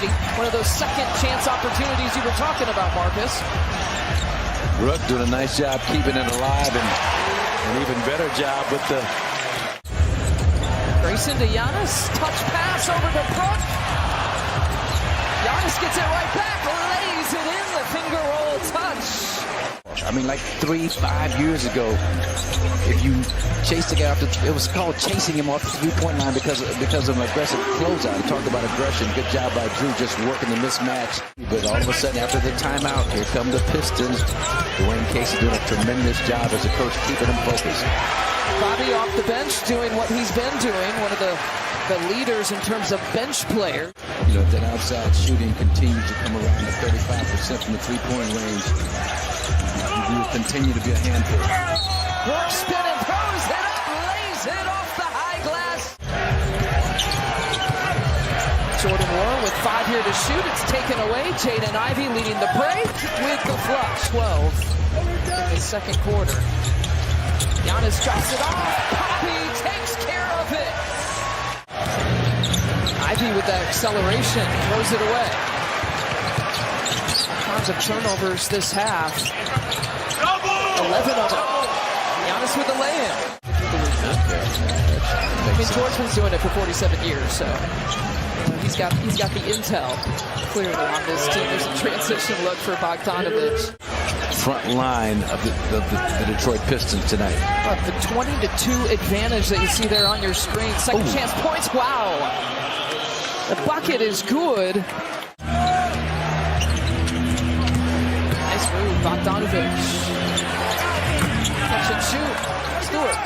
opportunity. One of those second chance opportunities you were talking about, Marcus. Rook doing a nice job keeping it alive, and an even better job with the... Grayson to Giannis. Touch pass over to Brook. Giannis gets it right back. Lays it in. The finger roll touch. I mean, like 3-5 years ago, if you chased the guy off it was called chasing him off the three-point line because of an aggressive closeout. He talked about aggression. Good job by Drew just working the mismatch. But all of a sudden, after the timeout, here come the Pistons. Dwayne Casey doing a tremendous job as a coach, keeping them focused. Bobby off the bench doing what he's been doing, one of the leaders in terms of bench player. You know, that outside shooting continues to come around at 35% from the three-point range. He will continue to be a handful. Brook spinning, throws it up, lays it off the high glass. Jordan Moore with 5 here to shoot. It's taken away. Jaden Ivey leading the break with the flush. 12 in the second quarter. Giannis drops it off. Poppy takes care of it. Ivey with that acceleration throws it away. All kinds of turnovers this half. 11 of them. Giannis with the lay-in. I mean, Georgeman's doing it for 47 years, so he's got the intel clearly on this team. There's a transition look for Bogdanovic. Front line of the Detroit Pistons tonight. The 20-2 advantage that you see there on your screen. Second chance points. Wow. The bucket is good. Nice move, Bogdanovic. Catch and shoot. Stewart.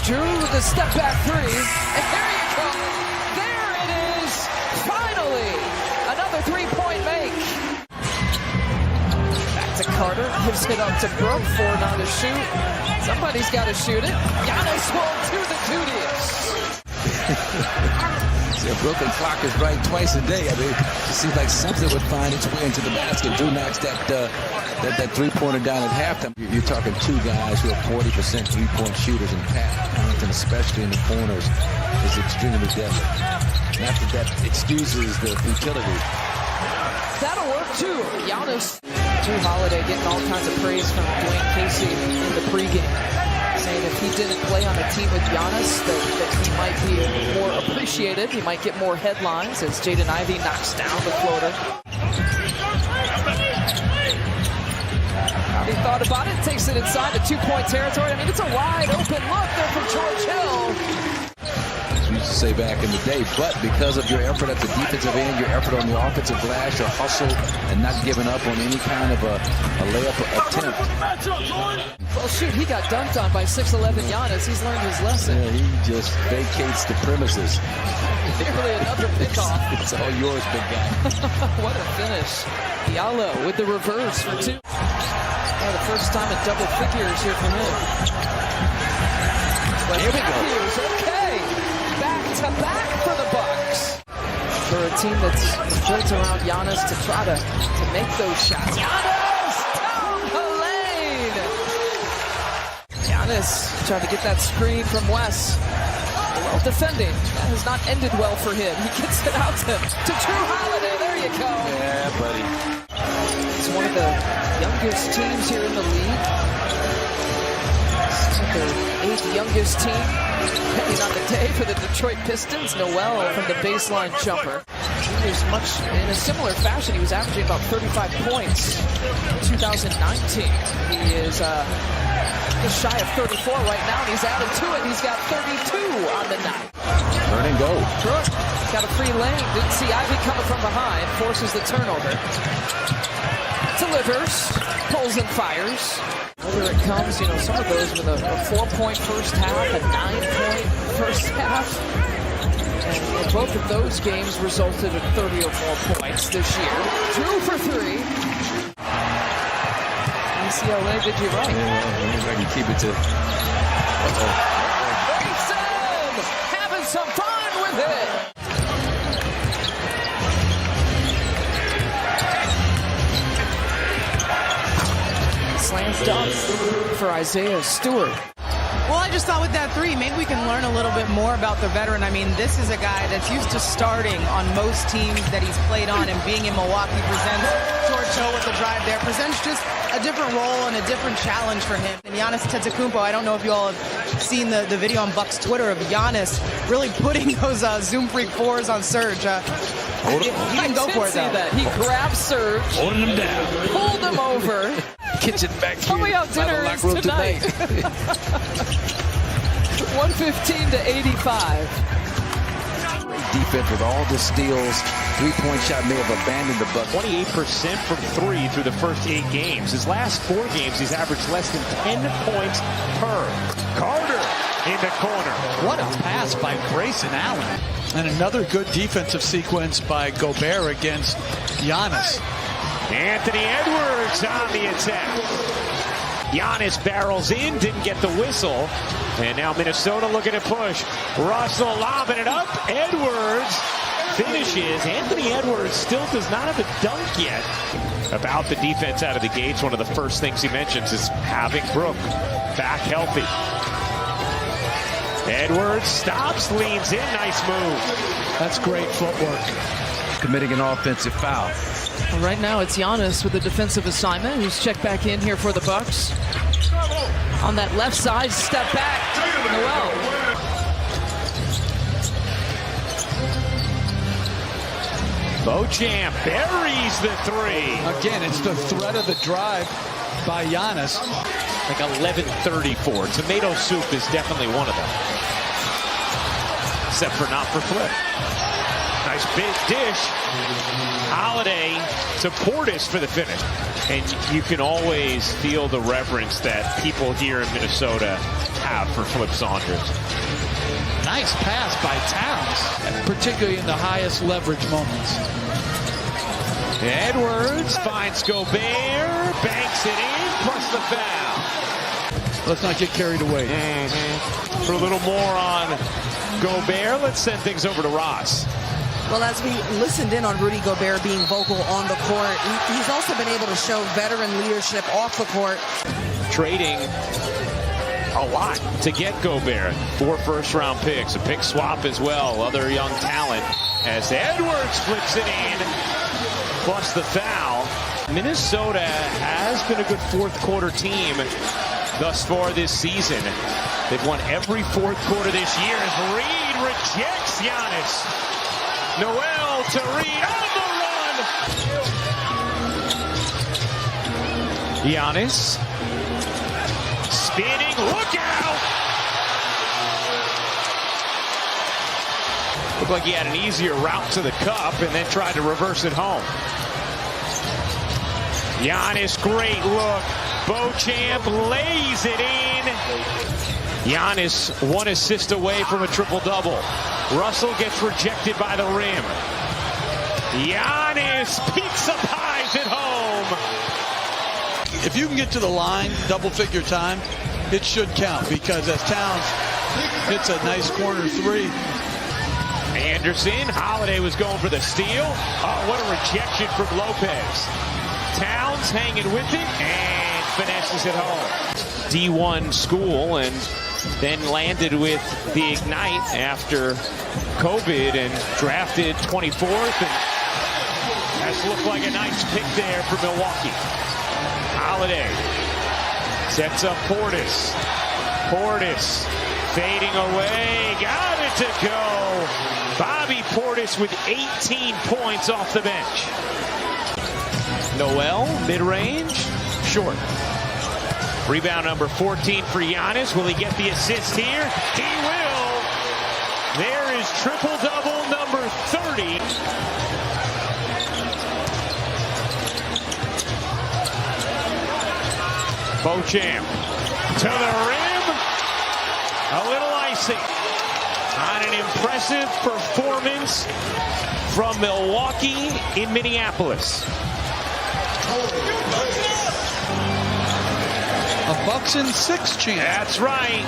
Drew with the step back three. And there you go. There it is. Finally. Another three-point make. Back to Carter. Gives it up to Brook. 4 now to shoot. Somebody's got to shoot it. Giannis will do the duties. A broken clock is right twice a day. I mean, it seems like something would find its way into the basket. Drew knocks that three-pointer down at halftime. You're talking 2 guys who are 40% three-point shooters, and Pat Connaughton, especially in the corners, is extremely deadly. Not that excuses the futility. That'll work too. Giannis. Drew Holiday getting all kinds of praise from Dwayne Casey in the pregame, saying if he didn't play on a team with Giannis, that he might be more appreciated. He might get more headlines as Jaden Ivey knocks down the floater. How he thought about it, takes it inside the 2-point territory. I mean, it's a wide open look there from George Hill. We used to say back in the day, but because of your effort at the defensive end, your effort on the offensive glass, your hustle, and not giving up on any kind of a layup attempt. Well, shoot, he got dunked on by 6'11" Giannis. He's learned his lesson. Yeah, he just vacates the premises. Nearly another pickoff. It's all yours, big guy. What a finish. Diallo with the reverse for 2. Oh, the first time in double figures here for him. Here we go. Okay. Back-to-back for the Bucks. For a team that's built around Giannis to try to make those shots. Giannis down the lane. Giannis trying to get that screen from Wes. Well, defending. That has not ended well for him. He gets it out to Drew Holiday. There you go. Yeah, buddy. It's one of the youngest teams here in the league. It's their 8th youngest team. Depending on the day for the Detroit Pistons. Noel from the baseline jumper. He was much in a similar fashion. He was averaging about 35 points in 2019. He is just shy of 34 right now, and he's added to it. He's got 32 on the night. Turn and go. Brook got a free lane. Didn't see Ivey coming from behind. Forces the turnover. Delivers. Pulls and fires. Whether it comes, you know, some of those with a 4-point first half, a 9-point first half. And both of those games resulted in 30 or more points this year. Drew for 3. UCLA did you right. Yeah, I can keep it to... Grayson having some fun with it. Slam dunk for Isaiah Stewart. Well, I just thought with that three, maybe we can learn a little bit more about the veteran. I mean, this is a guy that's used to starting on most teams that he's played on, and being in Milwaukee presents George Hill with the drive there, presents just a different role and a different challenge for him. And Giannis Antetokounmpo, I don't know if you all have seen the video on Buck's Twitter of Giannis really putting those Zoom Freak fours on Serge. He didn't go for it, though. That. He grabbed Serge, holding him down, pulled him over. Kitchen back here. Tell me how dinner is tonight. 115 to 85. Defense with all the steals. Three-point shot may have abandoned the Bucks. 28% from three through the first 8 games. His last 4 games, he's averaged less than 10 points per. Carter in the corner. What a pass by Grayson Allen. And another good defensive sequence by Gobert against Giannis. Anthony Edwards on the attack. Giannis barrels in, didn't get the whistle. And now Minnesota looking to push. Russell lobbing it up. Edwards finishes. Anthony Edwards still does not have a dunk yet. About the defense out of the gates, one of the first things he mentions is having Brook back healthy. Edwards stops, leans in, nice move. That's great footwork. Committing an offensive foul. Well, right now it's Giannis with a defensive assignment, who's checked back in here for the Bucks. On that left side, step back, Noel. Beauchamp buries the three. Again, it's the threat of the drive by Giannis. Like 11:34. Tomato soup is definitely one of them. Except for not for Flip. Nice big dish. Holiday to Portis for the finish. And you can always feel the reverence that people here in Minnesota have for Flip Saunders. Nice pass by Towns, particularly in the highest leverage moments. Edwards finds Gobert, banks it in, plus the foul. Let's not get carried away. For a little more on Gobert, let's send things over to Ross. Well, as we listened in on Rudy Gobert being vocal on the court, he's also been able to show veteran leadership off the court. Trading a lot to get Gobert. 4 first-round picks, a pick swap as well, other young talent. As Edwards flips it in, plus the foul. Minnesota has been a good fourth-quarter team thus far this season. They've won every fourth quarter this year as Reed rejects Giannis. Noel to Reed on the run. Giannis spinning, look out! Looked like he had an easier route to the cup and then tried to reverse it home. Giannis, great look. Beauchamp lays it in. Giannis 1 assist away from a triple-double. Russell gets rejected by the rim. Giannis peeks up highs at home. If you can get to the line, double-figure time, it should count because as Towns hits a nice corner three. Anderson, Holiday was going for the steal. Oh, what a rejection from Lopez. Towns hanging with it and finesses it home. D1 school and then landed with the Ignite after COVID and drafted 24th and has looked like a nice pick there for Milwaukee. Holiday sets up Portis. Portis fading away, got it to go. Bobby Portis with 18 points off the bench. Noel, mid-range, short. Rebound number 14 for Giannis. Will he get the assist here? He will. There is triple-double number 30. Beauchamp to the rim. A little icing on an impressive performance from Milwaukee in Minneapolis. A Bucks in 6 chance. That's right.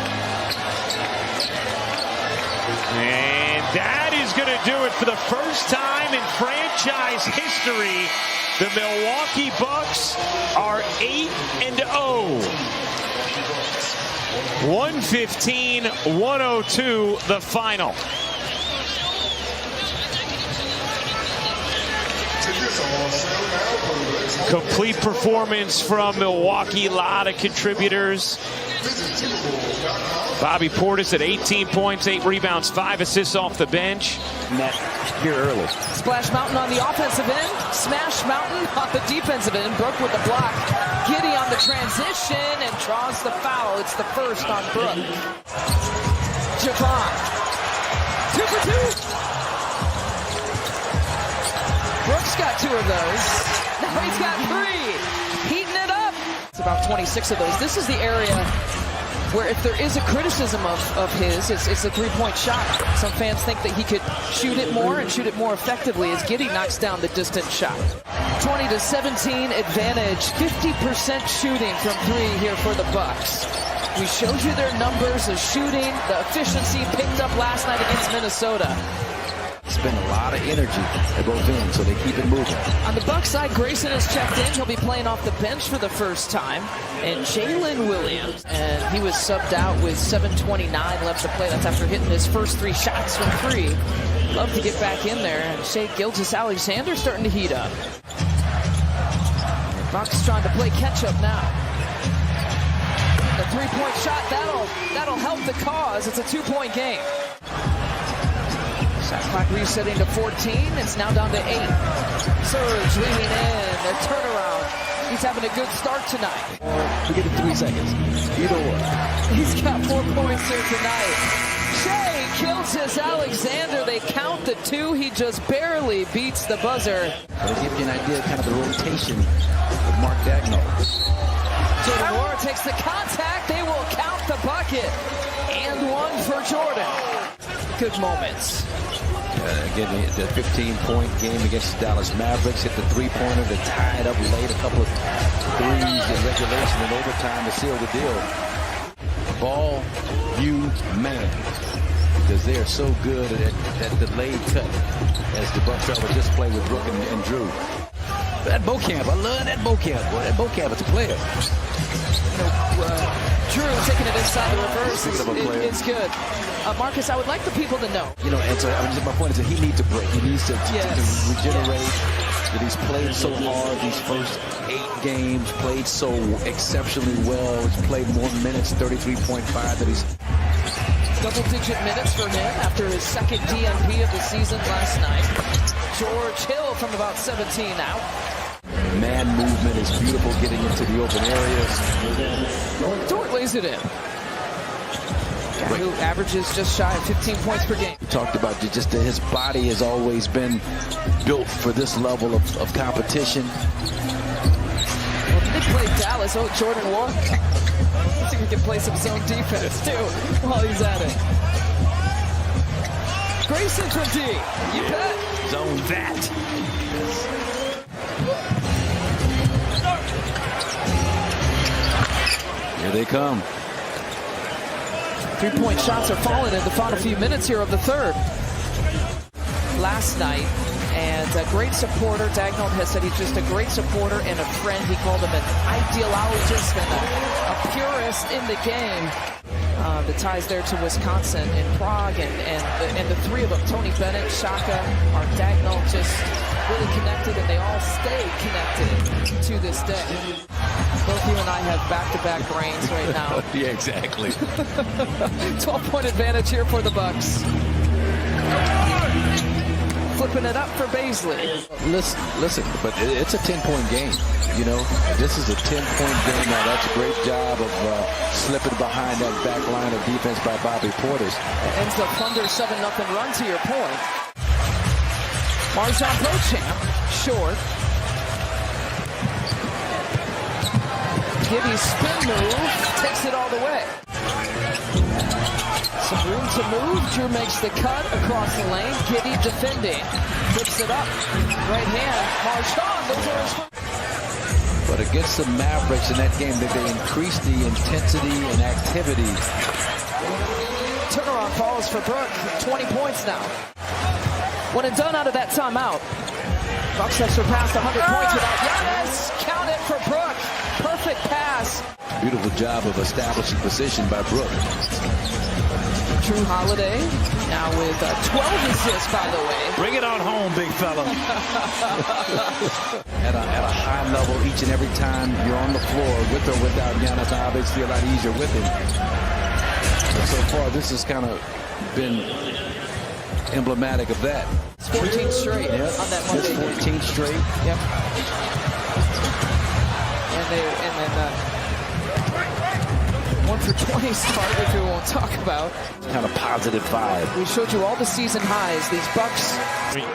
And that is going to do it for the first time in franchise history. The Milwaukee Bucks are 8-0. 115-102, the final. Complete performance from Milwaukee. A lot of contributors. Bobby Portis at 18 points, 8 rebounds, 5 assists off the bench. Net here early. Splash Mountain on the offensive end. Smash Mountain on the defensive end. Brook with the block. Giddey on the transition and draws the foul. It's the first on Brook. Javon. 2 for 2. Brook's got 2 of those. Now he's got 3. Heating it up. It's about 26 of those. This is the area where if there is a criticism of his, it's a three-point shot. Some fans think that he could shoot it more and shoot it more effectively as Giddey knocks down the distant shot. 20-17 advantage, 50% shooting from 3 here for the Bucks. We showed you their numbers of shooting, the efficiency picked up last night against Minnesota. Spend a lot of energy at both ends, so they keep it moving. On the Bucks side, Grayson has checked in. He'll be playing off the bench for the first time. And Jalen Williams, and he was subbed out with 7:29 left to play. That's after hitting his first 3 shots from 3. Love to get back in there. And Shai Gilgeous-Alexander starting to heat up. Bucks trying to play catch-up now. The 3-point shot, that'll help the cause. It's a 2-point game. Shot clock resetting to 14. It's now down to 8. Surge leaning in. Their turnaround. He's having a good start tonight. We get it 3 seconds. Either one. He's got 4 points here tonight. Shai Gilgeous-Alexander. They count the 2. He just barely beats the buzzer. It'll give you an idea of kind of the rotation of Mark Dagnall. Jordan Moore takes the contact. They will count the bucket. And 1 for Jordan. Good moments. Again, the 15-point game against the Dallas Mavericks. Hit the 3-pointer to tie it up late. A couple of threes in regulation and overtime to seal the deal. Ball, view, man. Because they are so good at delayed cut as the Bucks are just play with Brook and Drew. That Beaucamp, I love that Beaucamp. Boy, that Beaucamp is a player. Drew taking it inside the reverse is good. Marcus, I would like the people to know. You know, and so my point is that he needs a break. He needs to regenerate. That he's played so hard these first 8 games, played so exceptionally well. He's played more minutes, 33.5, that he's double-digit minutes for him after his second DNP of the season last night. George Hill from about 17 out. Man movement is beautiful, getting into the open areas. Dort lays it in. Guy who averages just shy of 15 points per game. We talked about just that his body has always been built for this level of competition. Well, they played Dallas. Oh, Jordan Ward. Let's see if we can play some zone defense, too, while he's at it. Grayson from D. You bet. Zone that. Here they come. 3-point shots are falling in the final few minutes here of the third. Last night, and a great supporter. Dagnall has said he's just a great supporter and a friend. He called him an ideologist and a purist in the game. The ties there to Wisconsin and Prague, and the 3 of them, Tony Bennett, Shaka, Mark Dagnall, just really connected, and they all stay connected to this day. Both you and I have back-to-back reigns right now. Yeah, exactly. 12-point advantage here for the Bucks. Flipping it up for Baisley. Listen, but it's a 10-point game. You know, this is a 10-point game. Now, that's a great job of slipping behind that back line of defense by Bobby Portis. Ends the Thunder 7-0 run, to your point. Marjon Beauchamp, short. Giddey's spin move, takes it all the way. Some room to move. Drew makes the cut across the lane. Giddey defending. Flips it up. Right hand. Marjon, the first. But against the Mavericks in that game, they increased the intensity and activity. Turnaround falls for Brook. 20 points now. When it's done out of that timeout, Bucks have surpassed 100 points without Giannis. Count it for Brook. Perfect pass. Beautiful job of establishing position by Brook. Drew Holiday now with 12 assists, by the way. Bring it on home, big fella. At a high level each and every time you're on the floor, with or without Giannis, obviously a lot easier with him. But so far, this has kind of been emblematic of that. It's 14 straight on that Monday. 14 straight. Yep. And then 1 for 20 start, which we won't talk about. Kind of positive vibe. We showed you all the season highs. These Bucks. I mean,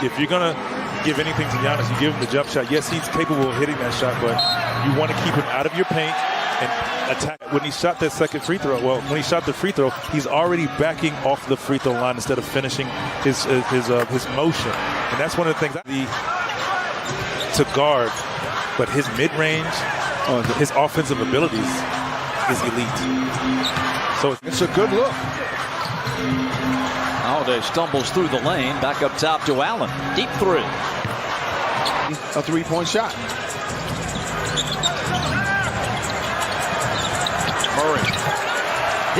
if you're going to give anything to Giannis, you give him the jump shot. Yes, he's capable of hitting that shot, but you want to keep him out of your paint and attack. When he shot that second free throw, well, when he shot the free throw, he's already backing off the free throw line instead of finishing his motion. And that's one of the things to guard. But his mid-range, his offensive abilities is elite. So it's a good look. Holiday stumbles through the lane, back up top to Allen. Deep three. A three-point shot. Murray.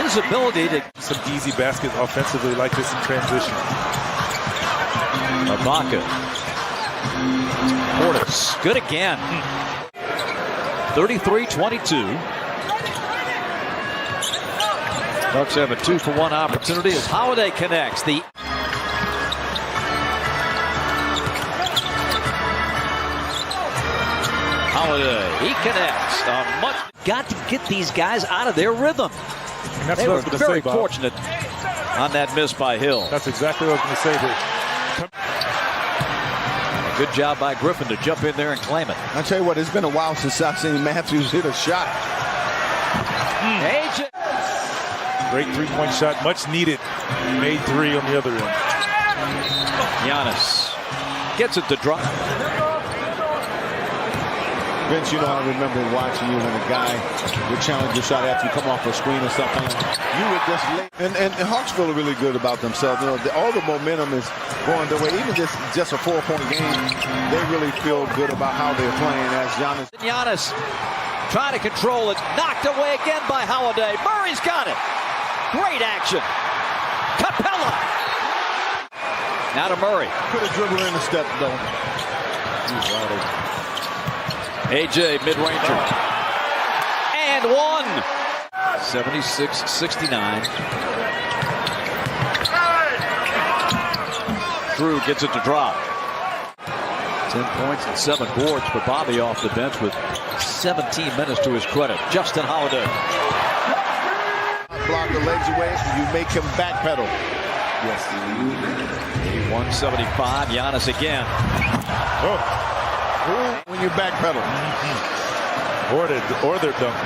His ability to some easy baskets offensively like this in transition. Ibaka. Portis. Good again. 33-22. Bucks have a 2-for-1 opportunity as Holiday connects. Holiday, he connects. Got to get these guys out of their rhythm. And that's they what I were was going to very say, Bob. fortunate on that miss by Hill. That's exactly what I was going to say. But good job by Griffin to jump in there and claim it. I tell you what, it's been a while since I've seen Matthews hit a shot. AJ. Great three-point shot, much needed. Made three on the other end. Giannis gets it to drop. Vince, you know, I remember watching you when a guy would challenge your shot after you come off a screen or something. You would just lay. And Hawks feel really good about themselves. You know, all the momentum is going their way. Even just a 4-point game, they really feel good about how they're playing as Giannis trying to control it. Knocked away again by Holiday. Murray's got it. Great action. Capella. Now to Murray. Could have dribbled in a step, though. AJ, mid-ranger. And one. 76-69. Drew gets it to drop. 10 points and 7 boards for Bobby off the bench with 17 minutes to his credit. Justin Holiday. Block the legs away, you make him backpedal. Yes. 81-75. Giannis again. Oh. When you backpedal. Or they're done.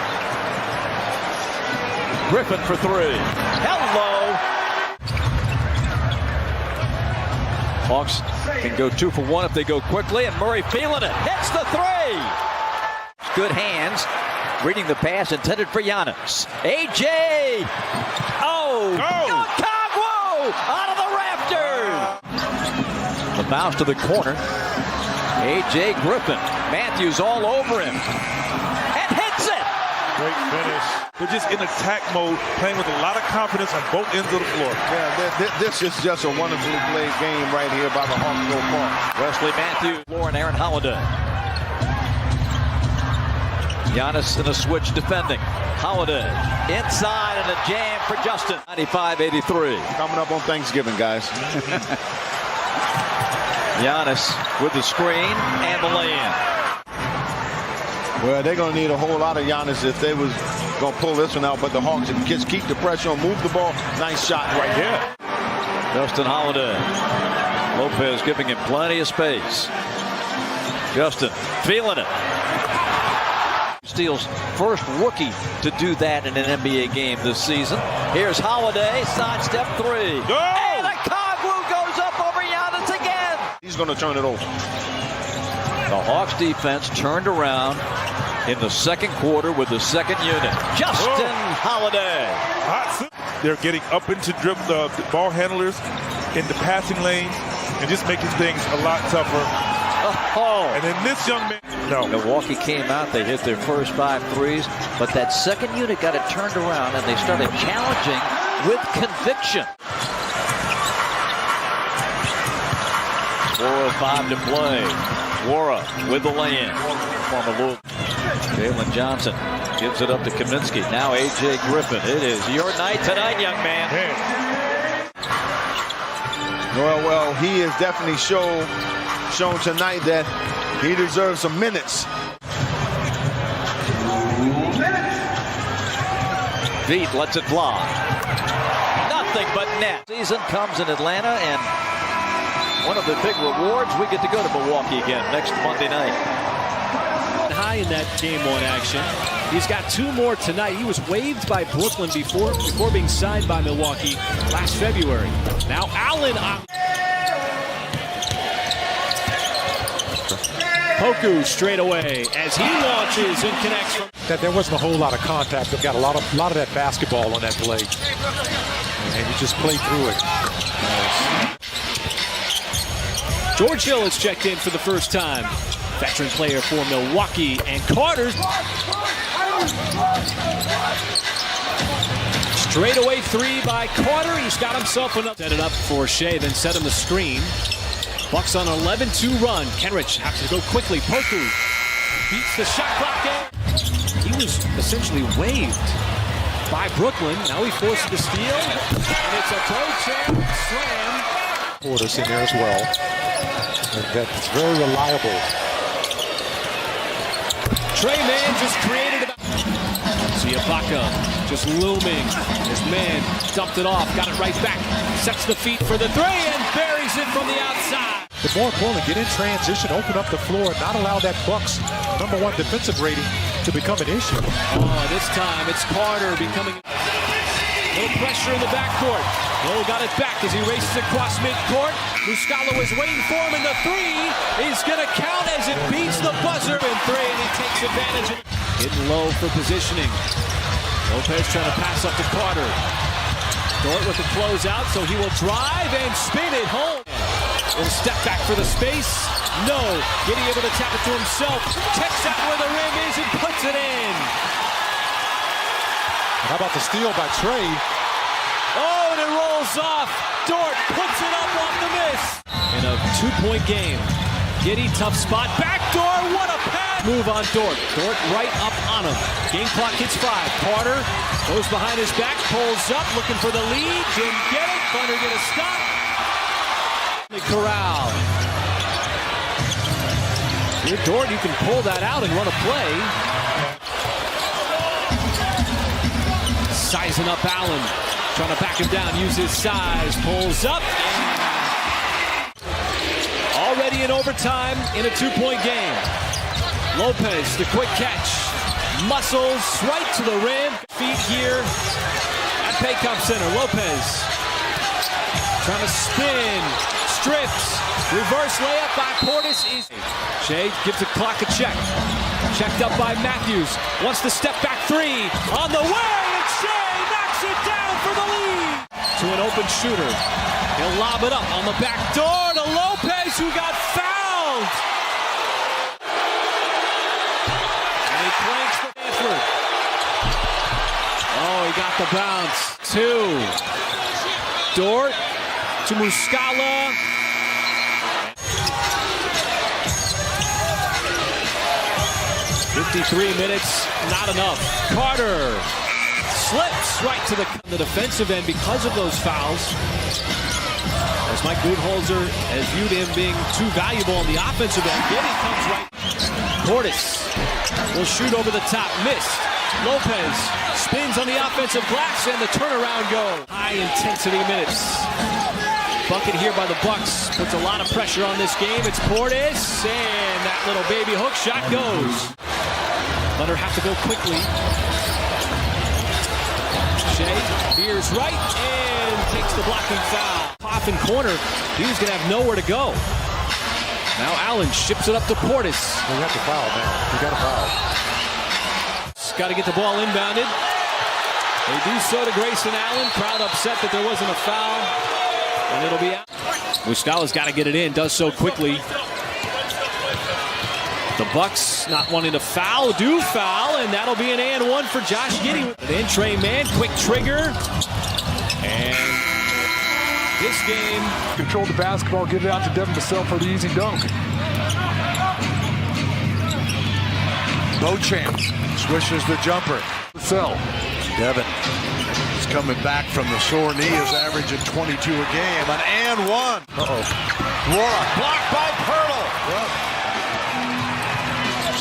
Griffin for three. Hello. Hawks can go 2-for-1 if they go quickly, and Murray feeling it. Hits the three. Good hands. Reading the pass intended for Giannis. AJ. Oh. Kagwu out of the rafters. The bounce to the corner. AJ Griffin. Matthews all over him. And hits it. Great finish. They're just in attack mode, playing with a lot of confidence on both ends of the floor. Yeah, this is just a wonderfully played game right here by the Hawks so far. Wesley Matthews, Lauren Aaron Holiday. Giannis in a switch defending. Holiday inside and a jam for Justin. 95-83. Coming up on Thanksgiving, guys. Giannis with the screen and the lay-in. Well, they're going to need a whole lot of Giannis if they was going to pull this one out. But the Hawks just keep the pressure on, move the ball. Nice shot right here. Justin Holiday. Lopez giving him plenty of space. Justin feeling it. Steele's first rookie to do that in an NBA game this season. Here's Holiday, sidestep three. Go! And a Kagwu goes up over Giannis again. He's going to turn it over. The Hawks defense turned around in the second quarter with the second unit. Justin Holiday. They're getting up into the ball handlers in the passing lane and just making things a lot tougher Oh. And then this young man, no. Milwaukee came out, they hit their first 5 threes, but that second unit got it turned around and they started challenging with conviction. 4:05 to play. Wara with the lay-in. Jalen Johnson gives it up to Kaminsky. Now A.J. Griffin. It is your night tonight, young man. Well, he has definitely shown tonight that he deserves some minutes. Veet lets it fly. Nothing but net. Season comes in Atlanta, and one of the big rewards, we get to go to Milwaukee again next Monday night. High in that game 1 action. He's got 2 more tonight. He was waived by Brooklyn before being signed by Milwaukee last February. Now Allen on. Poku straight away as he launches and connects. That there wasn't a whole lot of contact. They've got a lot of that basketball on that play, and you just play through it. George Hill has checked in for the first time. Veteran player for Milwaukee, and Carter. Straightaway 3 by Carter. He's got himself enough. Set it up for Shea, then set him the screen. Bucks on an 11-2 run. Kenrich has to go quickly. Poku beats the shot clock game. He was essentially waived by Brooklyn. Now he forces the steal, and it's a toe check slam. Portis in there as well. And that's very reliable. Trey Mann just created about. Ibaka just looming. His man dumped it off, got it right back. Sets the feet for the 3 and buries it from the outside. But more importantly, get in transition, open up the floor, and not allow that Bucks #1 defensive rating to become an issue. Oh, this time it's Carter becoming. No pressure in the backcourt. Hill got it back as he races across midcourt. Muscala was waiting for him, and the 3 is going to count as it beats the buzzer in 3, and he takes advantage of it. Hitting low for positioning. Lopez trying to pass up to Carter. Dort with the closeout, so he will drive and spin it home. Little step back for the space. No. Getting able to tap it to himself. Checks out where the rim is and puts it in. How about the steal by Trey? Oh, and it rolls off. Dort puts it up off the miss. In a 2-point game. Giddey, tough spot. Backdoor, what a pass. Move on Dort. Dort right up on him. Game clock hits 5. Carter goes behind his back, pulls up, looking for the lead. Didn't get it. Thunder get a stop. The corral. You're Dort, you can pull that out and run a play. Sizing up Allen, trying to back him down, use his size, pulls up. Already in overtime in a 2-point game. Lopez, the quick catch, muscles right to the rim. Feet here at Paycom Center. Lopez trying to spin, strips, reverse layup by Portis. Shea gives the clock a check. Checked up by Matthews. Wants the step back 3 on the way. Shea knocks it down for the lead. To an open shooter. He'll lob it up on the back door to Lopez, who got fouled. And he clanks for Stanford. Oh, he got the bounce. 2. Dort to Muscala. "53 minutes, not enough." Carter slips right to the defensive end because of those fouls. As Mike Budenholzer has viewed him being too valuable on the offensive end. Giddey comes right. Portis will shoot over the top. Missed. Lopez spins on the offensive glass, and the turnaround goal. High-intensity minutes. Bucket here by the Bucks puts a lot of pressure on this game. It's Portis, and that little baby hook shot goes. Thunder have to go quickly. Shea veers right and takes the blocking foul. Coffin corner, he was going to have nowhere to go. Now Allen ships it up to Portis. We got the foul now. We got a foul. Got to get the ball inbounded. They do so to Grayson Allen. Crowd upset that there wasn't a foul. And it'll be out. Muscala's got to get it in. Does so quickly. The Bucks not wanting to foul, do foul, and that'll be an and one for Josh Giddey. An in-train man, quick trigger. And this game. Control the basketball, get it out to Devin Vassell for the easy dunk. Beauchamp swishes the jumper. Vassell. Devin is coming back from the sore knee, is averaging 22 a game. An and one. Laura blocked by Pirtle.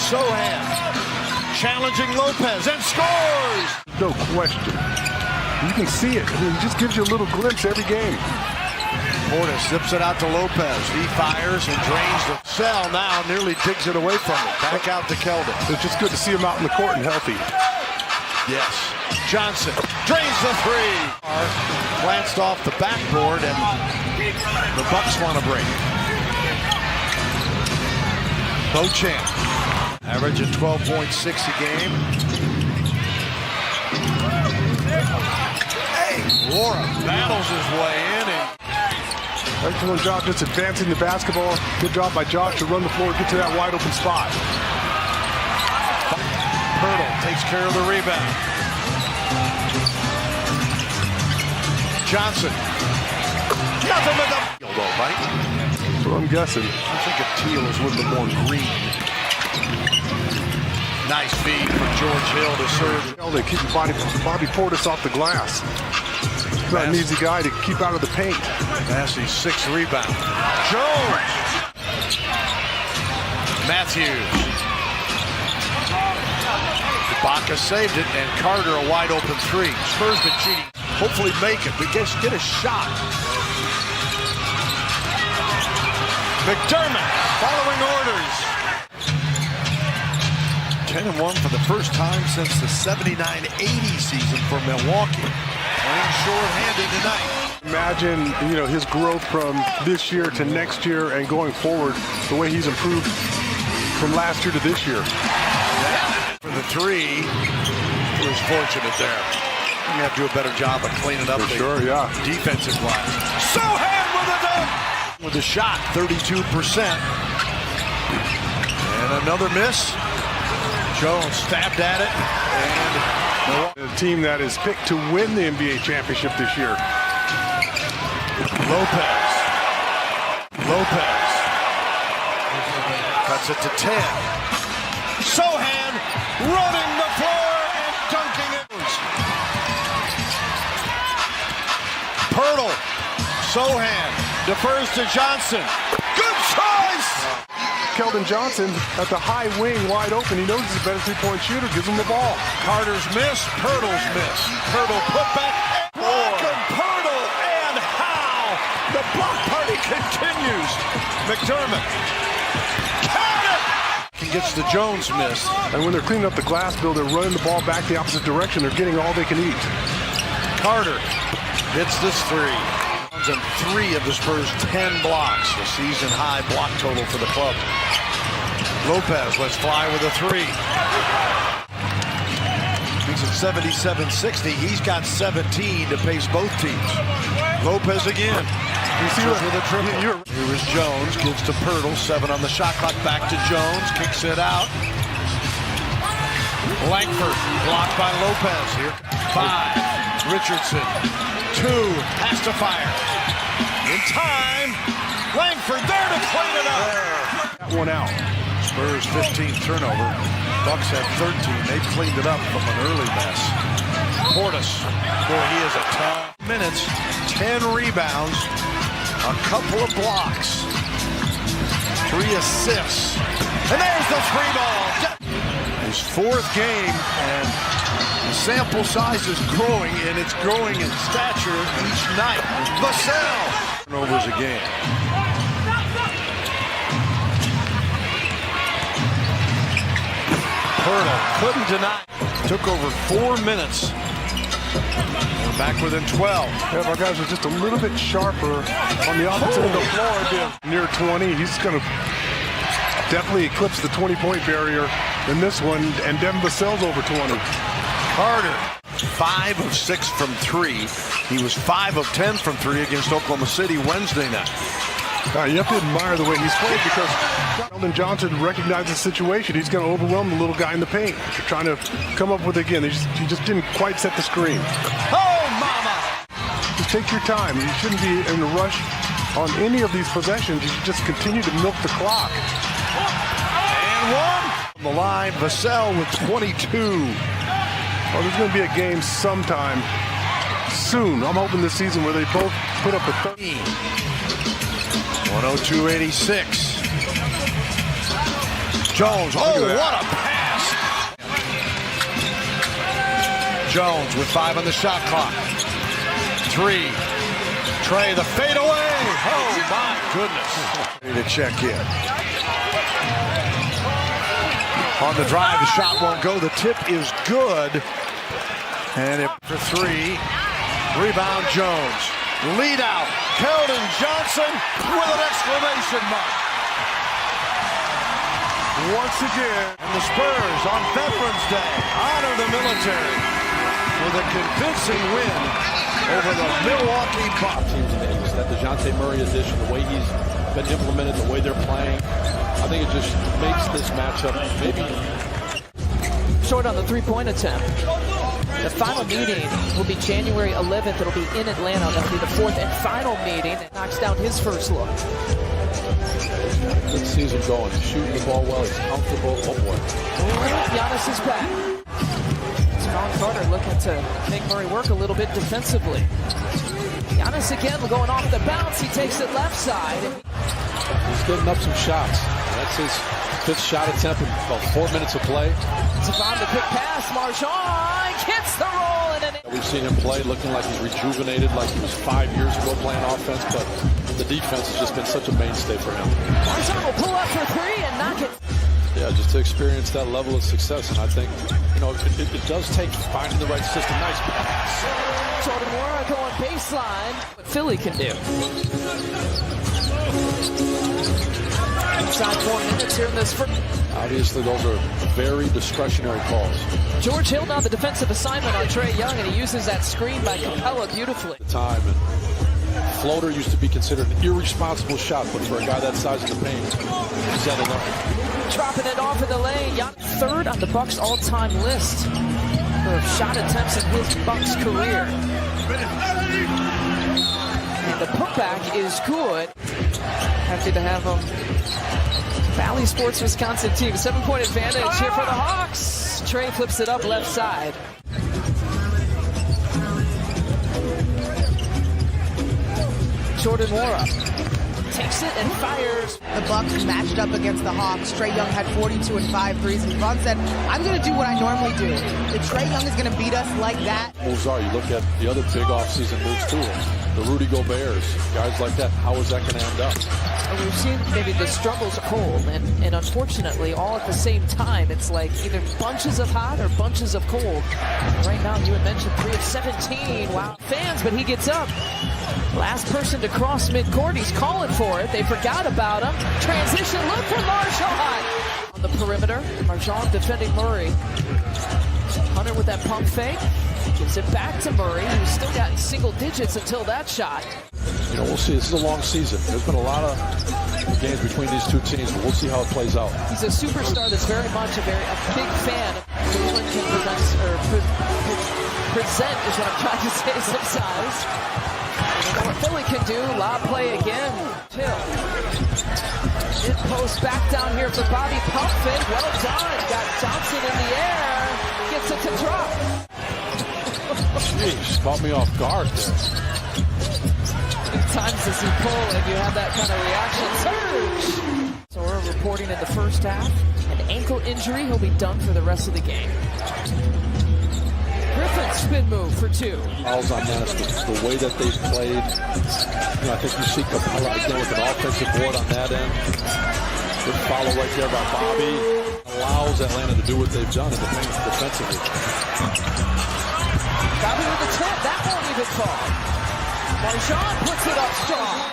Sohan challenging Lopez and scores. No question. You can see it. I mean, he just gives you a little glimpse every game. Portis zips it out to Lopez. He fires and drains the cell. Now nearly digs it away from him. Back out to Keldon. It's just good to see him out in the court and healthy. Yes. Johnson drains the three. Glanced off the backboard, and the Bucks want to break. Beauchamp averaging 12.6 a game. Laura battles his way in. Excellent job just advancing the basketball. Good job by Josh to run the floor, get to that wide open spot. Pirtle takes care of the rebound. Johnson. Nothing but the field goal, right? That's what I'm guessing. I think a teal is a little bit more green. Nice feed from George Hill to serve. They keep Bobby Portis off the glass. He's not an easy guy to keep out of the paint. Massey's 6th rebound. Jones. Matthews. Ibaka saved it, and Carter a wide open three. Spurs been cheating. Hopefully make it, but get a shot. McDermott following orders. 10-1 for the first time since the 79-80 season for Milwaukee. Playing short-handed tonight. Imagine, his growth from this year to next year and going forward, the way he's improved from last year to this year. For the three, he was fortunate there. You have to do a better job of cleaning up the defensive line. Sohan with a dunk! With a shot, 32%. And another miss. Jones stabbed at it, and a team that is picked to win the NBA championship this year. Lopez cuts it to 10. Sohan running the floor and dunking it. Pirtle, Sohan defers to Johnson. Good choice. Keldon Johnson at the high wing, wide open. He knows he's a better three-point shooter. Gives him the ball. Carter's miss. Pirtle's miss. Pirtle put back. Block him, Pirtle, and how? The block party continues. McDermott. Count it! He gets the Jones miss. And when they're cleaning up the glass bill, they're running the ball back the opposite direction. They're getting all they can eat. Carter hits this three. And 3 of the Spurs' 10 blocks. The season high block total for the club. Lopez lets fly with a 3. He's at 77-60. He's got 17 to pace both teams. Lopez again. You see with a triple. Here is Jones. Gives to Pirtle. 7 on the shot clock. Back to Jones. Kicks it out. Langford blocked by Lopez. Here 5. Richardson. 2. Has to fire. In time. Langford there to clean it up. Got one out. Spurs 15th turnover. Bucks have 13. They cleaned it up from an early mess. Portis. Boy, he is a tough minutes. 10 rebounds. A couple of blocks. 3 assists. And there's the 3-ball. His 4th game, and the sample size is growing, and it's growing in stature each night. Vassell. Turnovers a game. Pirtle couldn't deny. Took over 4 minutes. We're back within 12. Yeah, our guys are just a little bit sharper on the opposite end of the floor. Near 20. He's going to definitely eclipse the 20-point barrier in this one, and Devin Vassell's over 20. Carter, 5 of 6 from 3. He was 5 of 10 from 3 against Oklahoma City Wednesday night. You have to admire the way he's played because Sheldon Johnson recognized the situation. He's going to overwhelm the little guy in the paint. They're trying to come up with it again. He just didn't quite set the screen. Oh, mama! Just take your time. You shouldn't be in a rush on any of these possessions. You should just continue to milk the clock. And one. On the line, Vassell with 22. Well, there's going to be a game sometime soon. I'm hoping this season where they both put up a 30. 102-86. Jones, oh, what a pass! Jones with 5 on the shot clock. 3. Trey, the fadeaway. Oh, my goodness. Ready to check in. On the drive, the shot won't go. The tip is good. And it for 3. Rebound, Jones. Lead out. Keldon Johnson with an exclamation mark. Once again, and the Spurs on Veterans Day honor the military with a convincing win over the Milwaukee Bucks. That DeJounte Murray addition, the way he's been implemented, the way they're playing, I think it just makes this matchup maybe short on the three-point attempt. The final meeting will be January 11th. It'll be in Atlanta. That'll be the 4th and final meeting. It knocks down his first look. good season going. He's shooting the ball well. He's comfortable. Oh, boy. Giannis is back. Strong Carter looking to make Murray work a little bit defensively. Giannis again going off the bounce. He takes it left side. He's getting up some shots. That's his 5th shot attempt in about 4 minutes of play. Savon the quick pass. MarJon gets the roll. We've seen him play looking like he's rejuvenated, like he was 5 years ago playing offense, but the defense has just been such a mainstay for him. MarJon will pull up for 3 and knock it. Yeah, just to experience that level of success, and I think, you know, it does take finding the right system. Nice pass. Jordan Moore going baseline. What Philly can do. Inside 4 minutes here in this first. Obviously, those are very discretionary calls. George Hill now the defensive assignment on Trae Young, and he uses that screen by Capella beautifully. Time and floater used to be considered an irresponsible shot, but for a guy that size in the paint, he's had enough. Dropping it off of the lane. Young 3rd on the Bucks all-time list for shot attempts in his Bucks career. And the putback is good. Happy to have him. Valley Sports Wisconsin team. 7-point advantage here for the Hawks. Trae flips it up left side. Jordan Moore takes it and fires. The Bucks matched up against the Hawks. Trae Young had 42 and 5 threes. And Vaughn said, I'm going to do what I normally do. If Trae Young is going to beat us like that. Moves are. You look at the other big offseason moves too. The Rudy Gobert's, guys like that. How is that going to end up? Well, we've seen maybe the struggles of cold, and unfortunately, all at the same time. It's like either bunches of hot or bunches of cold. Right now, you had mentioned 3 of 17. Wow, fans, but he gets up. Last person to cross midcourt. He's calling for it. They forgot about him. Transition look for MarJon on the perimeter. MarJon defending Murray. Hunter with that pump fake. Gives it back to Murray, who's still got in single digits until that shot. You know, we'll see. This is a long season. There's been a lot of games between these two teams, but we'll see how it plays out. He's a superstar that's very much a big fan. Cleveland can present is what I'm trying to say, some size. And what Philly can do, lob play again. Hill. Mid post back down here for Bobby. Pump fake, well done. Got Johnson in the air. Gets it to drop. Jeez, caught me off guard there. Times does he pull and you have that kind of reaction. Surge! So we're reporting in the first half. An ankle injury. He'll be done for the rest of the game. Griffin spin move for 2. Fouls on that. The way that they've played. You know, I think you see Capella again with an offensive board on that end. Good follow right there by Bobby. Allows Atlanta to do what they've done in the paint defensively. Bobby with the tip. That won't even fall. MarJon puts it up strong.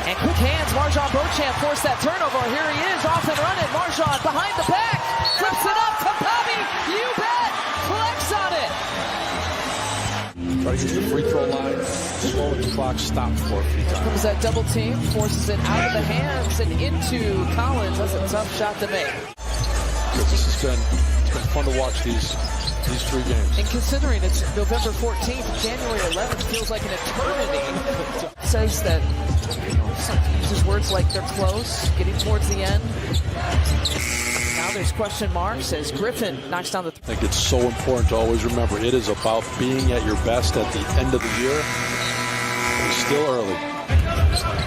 And quick hands. MarJon Beauchamp forced that turnover. Here he is off and running. MarJon behind the back. Flips it up to Bobby. You bet. Flex on it. Try to get to the free throw line. slowing the clock stopped for a few times. Comes that double team, forces it out of the hands and into Collins. That's a tough shot to make. It's been fun to watch these 3 games. And considering it's November 14th, January 11th feels like an eternity. Says that, some uses words like they're close, getting towards the end. Now there's question marks as Griffin knocks down the. I think it's so important to always remember it is about being at your best at the end of the year. It's still early.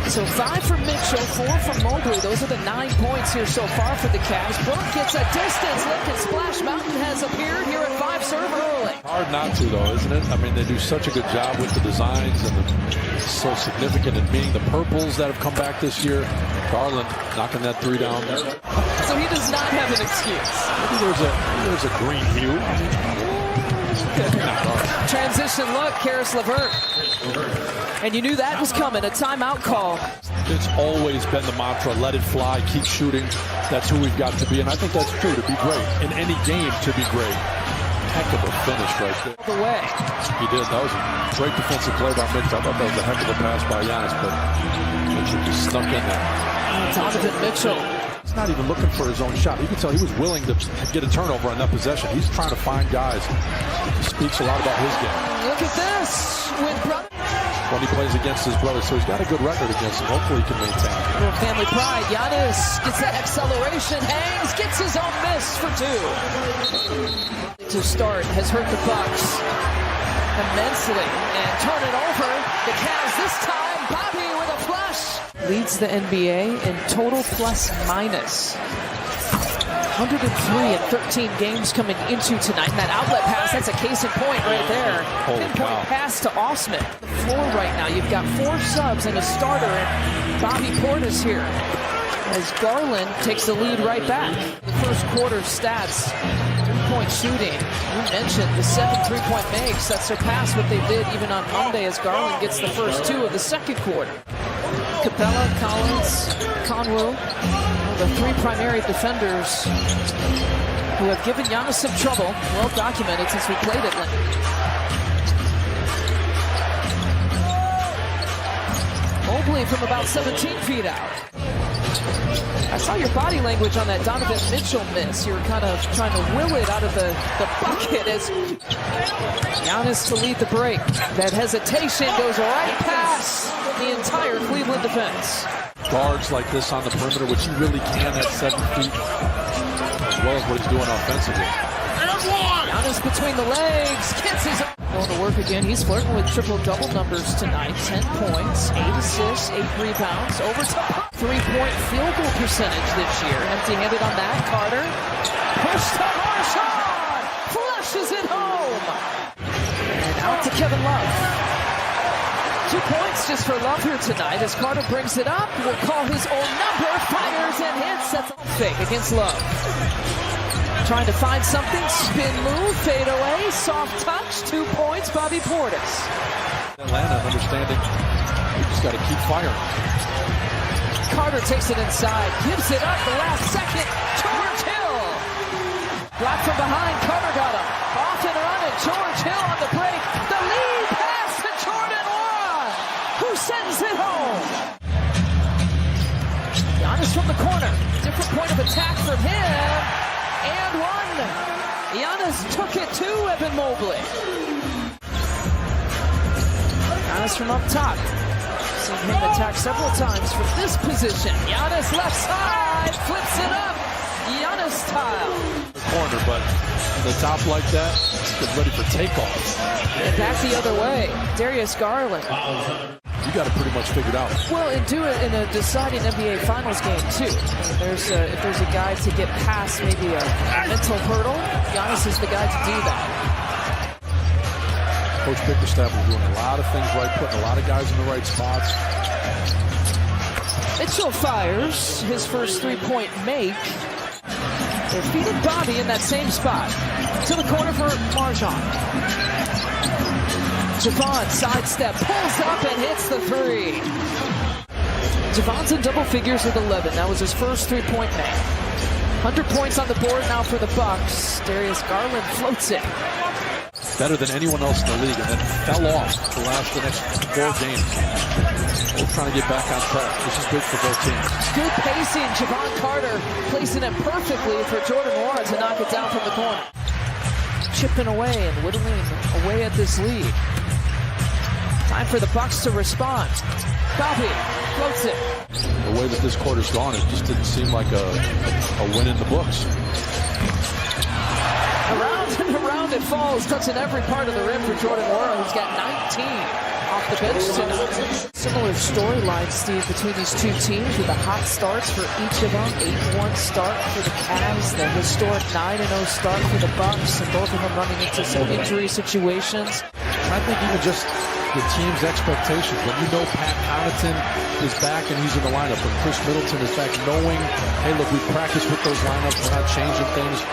So 5 from Mitchell, 4 from Mobley. Those are the 9 points here so far for the Cavs. Brook gets a distance look, and Splash Mountain has appeared here at 5 serve early. Hard not to, though, isn't it? I mean, they do such a good job with the designs, and it's so significant in being the purples that have come back this year. Garland knocking that 3 down there. So he does not have an excuse. Maybe there's a green hue. Transition look, Karis LeVert. And you knew that was coming, a timeout call. It's always been the mantra, let it fly, keep shooting. That's who we've got to be, and I think that's true, to be great. In any game, to be great. Heck of a finish right there. The way. He did. That was a great defensive play by Mitchell. I thought that was a heck of a pass by Giannis, but Mitchell just snuck in there. Donovan Mitchell. He's not even looking for his own shot. You can tell he was willing to get a turnover on that possession. He's trying to find guys. He speaks a lot about his game. Look at this. When he plays against his brother, so he's got a good record against him. Hopefully he can maintain it. Little family pride. Giannis gets that acceleration, hangs, gets his own miss for 2. To start has hurt the Bucks immensely, and turn it over. The Cavs this time. Bobby with a flush. Leads the NBA in total plus minus. 103 in 13 games coming into tonight. And that outlet pass, that's a case in point right there. Pinpoint pass to Osman. The floor right now, you've got 4 subs and a starter, and Bobby Portis here. As Garland takes the lead right back. The first quarter stats, 3-point shooting. You mentioned the 7 3-point makes that surpassed what they did even on Monday as Garland gets the first 2 of the second quarter. Capella, Collins, Conwu, the 3 primary defenders who have given Giannis some trouble, well documented since we played Atlanta. Mobley from about 17 feet out. I saw your body language on that Donovan Mitchell miss. You were kind of trying to will it out of the bucket as Giannis to lead the break. That hesitation goes right past the entire Cleveland defense. Guards like this on the perimeter, which he really can at 7 feet, as well as what he's doing offensively. Giannis between the legs, gets his going to work again. He's flirting with triple-double numbers tonight. 10 points, 8 assists, 8 rebounds, overtime. 3-point field goal percentage this year. Empty-handed on that. Carter. Push to Marshawn. Flushes it home. And out to Kevin Love. 2 points just for Love here tonight as Carter brings it up. Will call his own number. Fires and hits. That's a fake against Love. Trying to find something. Spin move. Fade away. Soft touch. 2 points. Bobby Portis. Atlanta understanding we just got to keep firing. Carter takes it inside, gives it up the last second. George Hill. Blocked from behind. Carter got him. Off and running. George Hill on the break. The lead pass to Jordan Nwora, who sends it home. Giannis from the corner. Different point of attack from him. And 1. Giannis took it to Evan Mobley. Giannis from up top. Seen him attack several times from this position. Giannis left side, flips it up. Giannis style. The corner, but the top like that, get ready for takeoff. And back the other way. Darius Garland. You got it pretty much figured out. Well, and do it in a deciding NBA Finals game, too. I mean, if there's a guy to get past maybe a mental hurdle, Giannis is the guy to do that. Coach Bickerstaff is doing a lot of things right, putting a lot of guys in the right spots. Mitchell fires his first 3-point make. They're feeding Bobby in that same spot. To the corner for Marjan. Javon sidestep, pulls up and hits the 3. Javon's in double figures with 11. That was his first 3-point make. 100 points on the board now for the Bucks. Darius Garland floats it. better than anyone else in the league, and then fell off the next 4 games. We're trying to get back on track. This is big for both teams. Good pacing. Javon Carter placing it perfectly for Jordan Nwora to knock it down from the corner. Chipping away and whittling away at this lead. Time for the Bucks to respond. Bobby floats it. The way that this quarter's gone, it just didn't seem like a win in the books. Around and around it falls, touching every part of the rim for Jordan Nwora, who's got 19 off the bench tonight. Similar storyline, Steve, between these two teams with the hot starts for each of them. 8-1 start for the Cavs, the historic 9-0 start for the Bucks, and both of them running into some injury situations. I think even just the team's expectations. When you know Pat Connaughton is back and he's in the lineup, when Chris Middleton is back, knowing, hey, look, we practiced with those lineups, we're not changing things.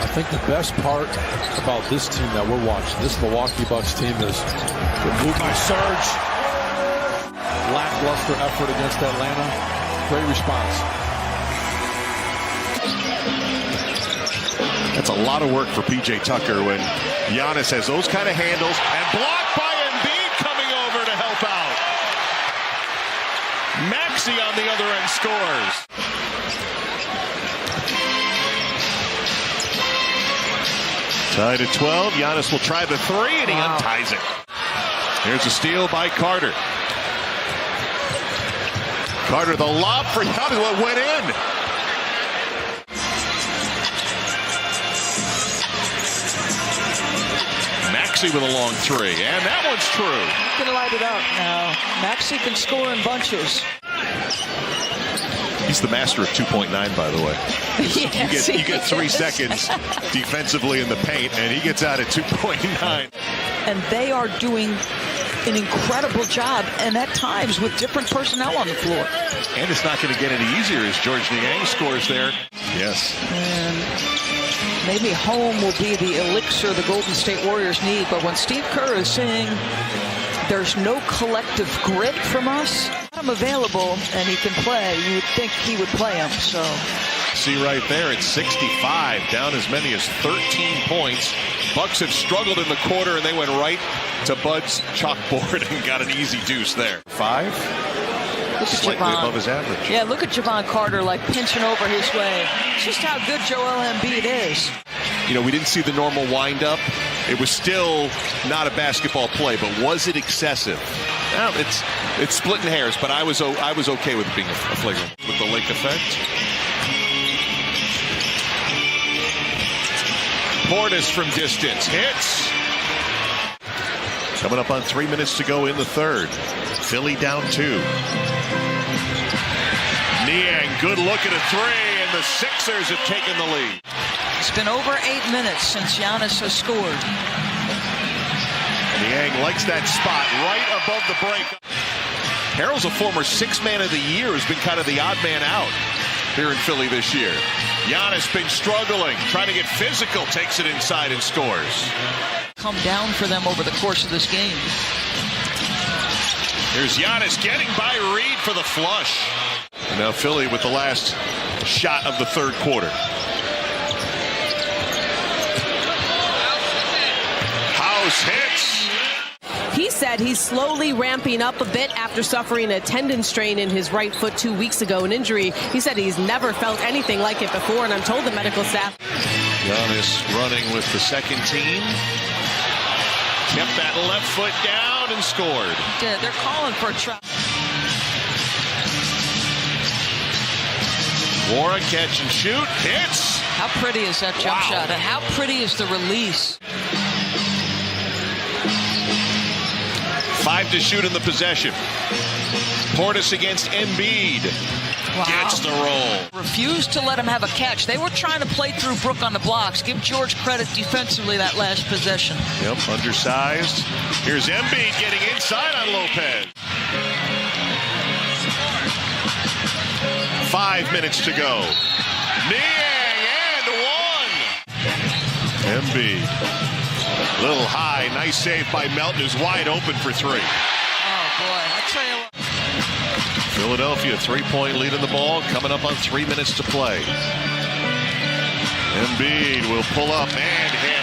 I think the best part about this team that we're watching, this Milwaukee Bucks team, is removed by Serge. Lackluster effort against Atlanta. Great response. That's a lot of work for P.J. Tucker when Giannis has those kind of handles, and blocked by Embiid coming over to help out. Maxey on the other end scores. Tied at 12. Giannis will try the 3, and he unties it. Here's a steal by Carter. Carter, the lob for Giannis. What went in? Maxey with a long 3, and that one's true. Going to light it up now. Maxey can score in bunches. He's the master of 2.9, by the way. Yes, you get 3 seconds defensively in the paint, and he gets out at 2.9. And they are doing an incredible job, and at times with different personnel on the floor. And it's not going to get any easier as George Niang scores there. Yes. And maybe home will be the elixir the Golden State Warriors need, but when Steve Kerr is saying there's no collective grit from us, I'm available and he can play, you would think he would play him. So see right there, it's 65, down as many as 13 points. Bucks have struggled in the quarter, and they went right to Bud's chalkboard and got an easy deuce there. 5, slightly above his average. Yeah, look at Javon Carter like pinching over his way. It's just how good Joel Embiid is. You know, we didn't see the normal wind-up. It was still not a basketball play, but was it excessive? Well, it's splitting hairs, but I was okay with it being a flagrant with the lake effect. Portis from distance hits. Coming up on 3 minutes to go in the third. Philly down 2. Niang, good look at a 3, and the Sixers have taken the lead. It's been over 8 minutes since Giannis has scored. Niang likes that spot right above the break. Harrell's a former 6-man of the year who's been kind of the odd man out here in Philly this year. Giannis been struggling, trying to get physical, takes it inside and scores. Come down for them over the course of this game. Here's Giannis getting by Reed for the flush. And now Philly with the last shot of the third quarter. House hits. He said he's slowly ramping up a bit after suffering a tendon strain in his right foot 2 weeks ago, an injury. He said he's never felt anything like it before, and I'm told the medical staff. Giannis running with the second team. Kept that left foot down and scored. Yeah, they're calling for a try. Nwora catch and shoot. Hits. How pretty is that jump shot? And how pretty is the release? 5 to shoot in the possession. Portis against Embiid. Gets the roll. Refused to let him have a catch. They were trying to play through Brook on the blocks. Give George credit defensively that last possession. Yep, undersized. Here's Embiid getting inside on Lopez. 5 minutes to go. Niang and 1. Embiid. Little high, nice save by Melton, who's wide open for 3. Oh, boy, I tell you what. Philadelphia, 3-point lead in the ball, coming up on 3 minutes to play. Embiid will pull up and hit.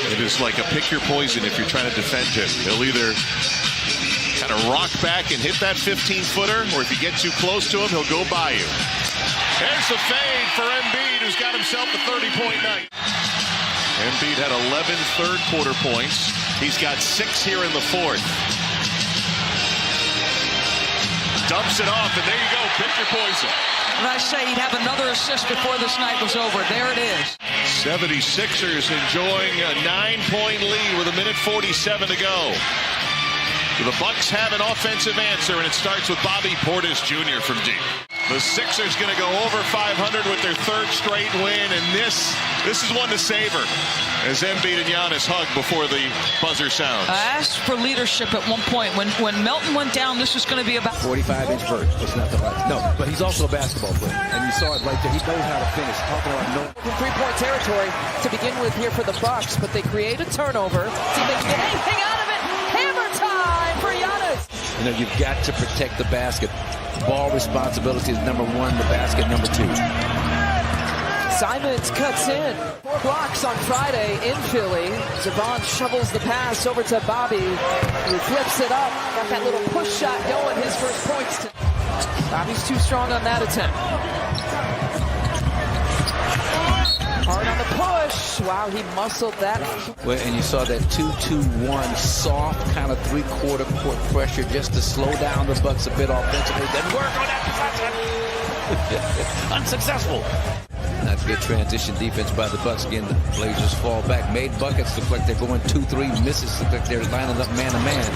It is like a pick your poison if you're trying to defend him. He'll either kind of rock back and hit that 15-footer, or if you get too close to him, he'll go by you. There's the fade for Embiid, who's got himself a 30-point night. Embiid had 11 third-quarter points. He's got 6 here in the fourth. Dumps it off, and there you go. Pick your poison. And I say he'd have another assist before this night was over. There it is. 76ers enjoying a 9-point lead with 1:47 to go. The Bucks have an offensive answer, and it starts with Bobby Portis Jr. from deep. The Sixers going to go over 500 with their third straight win, and this is one to savor as Embiid and Giannis hug before the buzzer sounds. I asked for leadership at one point. When Melton went down, this was going to be about 45-inch vert. It's not the right. No, but he's also a basketball player, and you saw it right there. He knows how to finish. Talking about no three-point territory to begin with here for the Bucks, but they create a turnover. See if they can get anything out of it. Hammer time for Giannis. You know, you've got to protect the basket. Ball responsibility is number 1, the basket number 2. Simons cuts in. 4 blocks on Friday in Philly. Zavon shovels the pass over to Bobby, who flips it up. Got that little push shot going, his first points. Bobby's too strong on that attempt. Hard on the push. Wow, he muscled that. Well, and you saw that 2-2-1 soft kind of three-quarter court pressure just to slow down the Bucks a bit offensively. Didn't work on that. Unsuccessful. Not good transition defense by the Bucks. Again, the Blazers fall back. Made buckets look like they're going 2-3. Misses look like they're lining up man-to-man.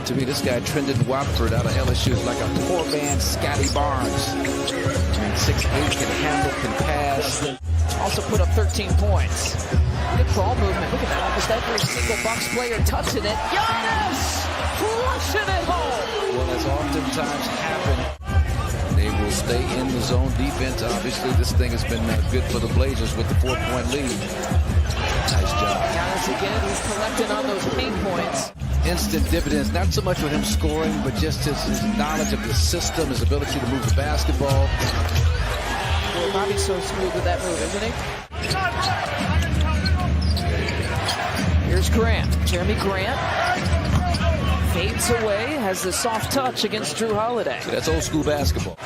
To me, this guy, Trendon Watford out of LSU, is like a poor-man Scotty Barnes. I mean, 6'8", can handle, can pass. Also put up 13 points. Good ball movement. Look at that. Almost every single Bucks player touching it. Giannis flushing it home. Well, as oftentimes happen, they will stay in the zone defense. Obviously, this thing has been good for the Blazers with the 4-point lead. Nice job. Giannis again, he's collecting on those paint points. Instant dividends, not so much with him scoring, but just his knowledge of the system, his ability to move the basketball. Well, Bobby's so smooth with that move, isn't he? Here's Grant. Jeremy Grant fades away, has the soft touch against Drew Holiday. That's old school basketball.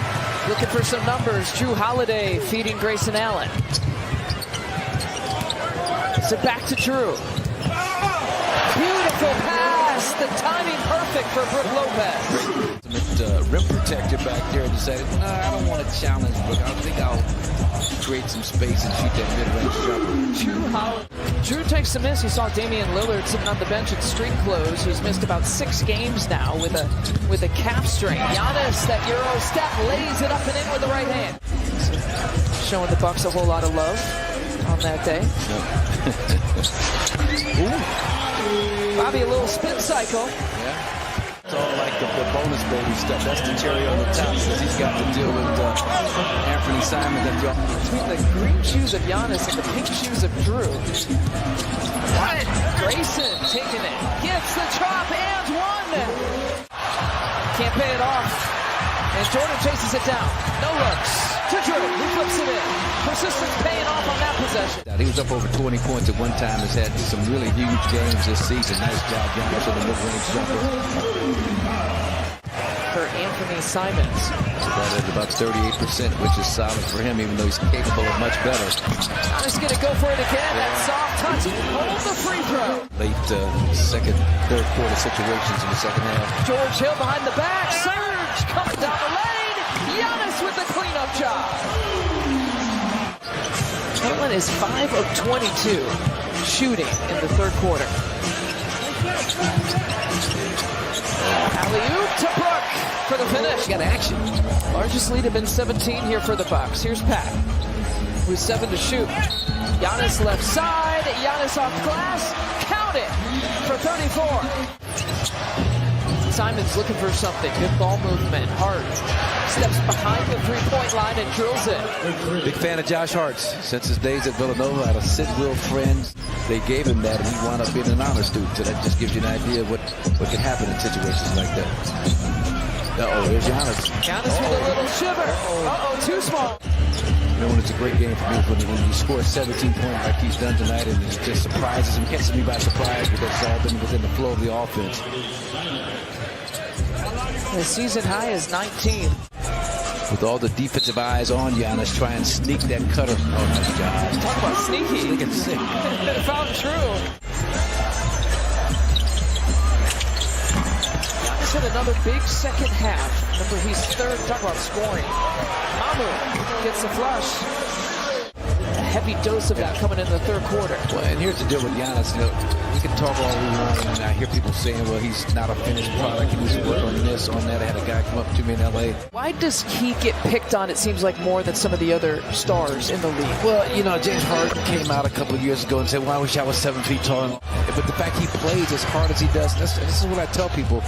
Looking for some numbers. Drew Holiday feeding Grayson Allen. So back to Drew. Beautiful pass. The timing perfect for Brook Lopez. Rim protector back there decided, no, I don't want to challenge Brook. I think I'll create some space and shoot that mid-range jumper. Drew takes a miss. He saw Damian Lillard sitting on the bench at street close. He's missed about 6 games now with a calf strain. Giannis, that Euro step, lays it up and in with the right hand. Showing the Bucks a whole lot of love on that day. Bobby, a little spin cycle. Yeah. It's all like the bonus baby stuff. That's the cherry on the top because he's got to deal with Anthony Simons. Between the green shoes of Giannis and the pink shoes of Drew. Grayson taking it. Gets the chop and one. Can't pay it off. And Jordan chases it down. No looks. To Drew. He flips it in. Persistence paying off on that possession. He was up over 20 points at one time. Has had some really huge games this season. Nice job, Giannis, with the mid-range jumper. For Anthony Simons. So that is about 38%, which is solid for him, even though he's capable of much better. Giannis going to go for it again. That soft touch. Hold the free throw. Late second, third quarter situations in the second half. George Hill behind the back. Surge coming down the lane. Giannis with the cleanup job. Allen is 5 of 22 shooting in the third quarter. Alley-oop to Brook for the finish. Got action. Largest lead had been 17 here for the Bucks. Here's Pat with 7 to shoot. Giannis left side. Giannis off glass. Count it for 34. Simons looking for something. Good ball movement. Hart steps behind the three-point line and drills it. Big fan of Josh Hart's. Since his days at Villanova, out of Sid Will friends, they gave him that, and he wound up being an honor student. So that just gives you an idea of what can happen in situations like that. Uh-oh, there's Giannis. Giannis with a little shiver. Uh-oh, too small. when it's a great game for me when he scores 17 points like he's done tonight, and it just surprises him, catches me by surprise because it's all been within the flow of the offense. His season high is 19. With all the defensive eyes on Giannis, try and sneak that cutter. Oh my God! Talk about sneaky. Sneaking sick. Found true. Giannis had another big second half. Remember, he's third. Talk about scoring. Mamu gets the flush. A heavy dose of that coming in the third quarter. Well, and here's the deal with Giannis. You know, we can talk all we want, and I hear people saying, well, he's not a finished product. He needs to work on this, on that. I had a guy come up to me in L.A. Why does he get picked on, it seems like, more than some of the other stars in the league? Well, you know, James Harden came out a couple of years ago and said, well, I wish I was 7 feet tall. But the fact he plays as hard as he does, this is what I tell people,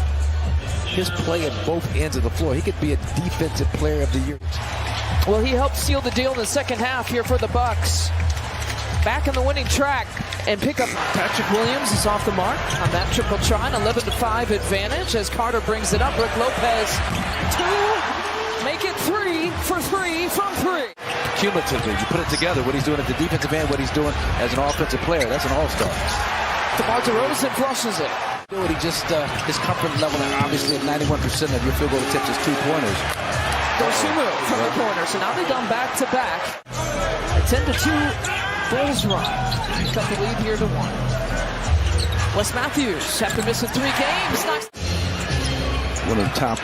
his play at both ends of the floor. He could be a defensive player of the year. Well, he helped seal the deal in the second half here for the Bucks. Back in the winning track and pick up. Patrick Williams is off the mark on that triple try, an 11-5 advantage as Carter brings it up. Brook Lopez, 2, make it 3 for 3 from 3. Cumulatively, you put it together, what he's doing at the defensive end, what he's doing as an offensive player, that's an all-star. DeMar DeRozan flushes it. He just, his comfort level, and obviously 91% of your field goal attempts is 2-pointers. Dosunmu from the corner, so now they've gone back-to-back. A 10-2 Bulls run. Cut the lead here to 1. Wes Matthews, after missing 3 games, knocks. One of the top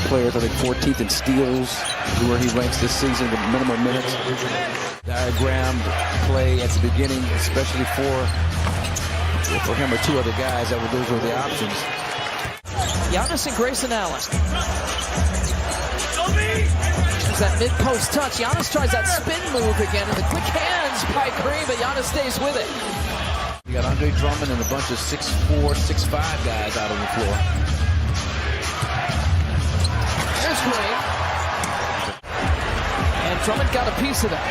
players, I think 14th in steals, where he ranks this season with minimum minutes. Diagrammed play at the beginning, especially for him or 2 other guys. Those were the options. Giannis and Grayson Allen. There's that mid-post touch. Giannis tries that spin move again, and the quick hands by Kareem, but Giannis stays with it. You got Andre Drummond and a bunch of 6'4", 6'5" guys out on the floor. There's Kareem. And Drummond got a piece of that.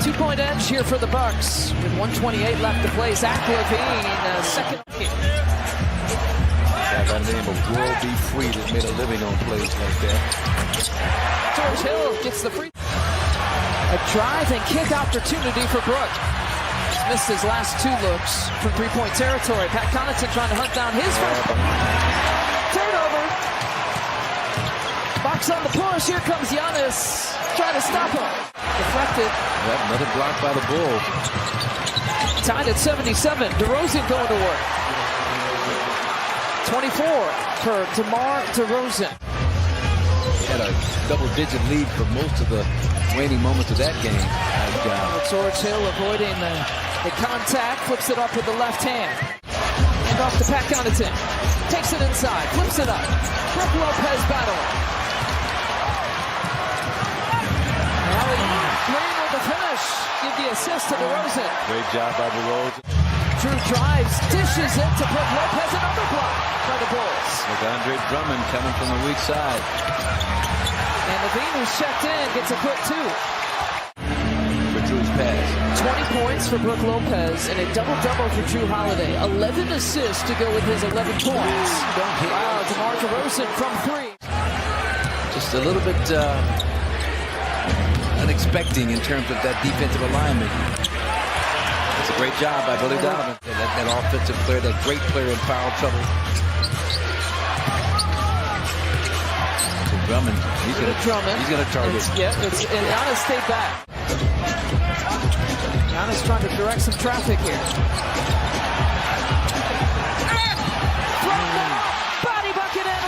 2-point edge here for the Bucks with 1:28 left to play. Zach LaVine, second. Guy by the name of World Be Free that made a living on plays like that. George Hill gets the free. A drive and kick opportunity for Brook. He's missed his last 2 looks from 3-point territory. Pat Connaughton trying to hunt down his first. Turnover. Bucks on the push. Here comes Giannis trying to stop him. Deflected. Yep, another block by the Bulls. Tied at 77. DeRozan going to work. 24 for DeMar DeRozan. He had a double-digit lead for most of the waning moments of that game. George Hill avoiding the contact, flips it up with the left hand. And off to Pat Connaughton. Takes it inside, flips it up. Brook Lopez battling. Green with the finish. Give the assist to DeRozan. Great job by DeRozan. Drew drives, dishes it to Brook Lopez. Another block by the Bulls. With Andre Drummond coming from the weak side. And LaVine, who's checked in, gets a quick 2. For Drew's pass. 20 points for Brook Lopez and a double-double for Drew Holiday. 11 assists to go with his 11 points. Wow, DeMar DeRozan from 3. Just a little bit unexpected in terms of that defensive alignment. It's a great job by Billy Donovan. That offensive player, that great player in foul trouble. So Drummond, he's going to target. And Giannis stayed back. Giannis trying to direct some traffic here. Body bucket and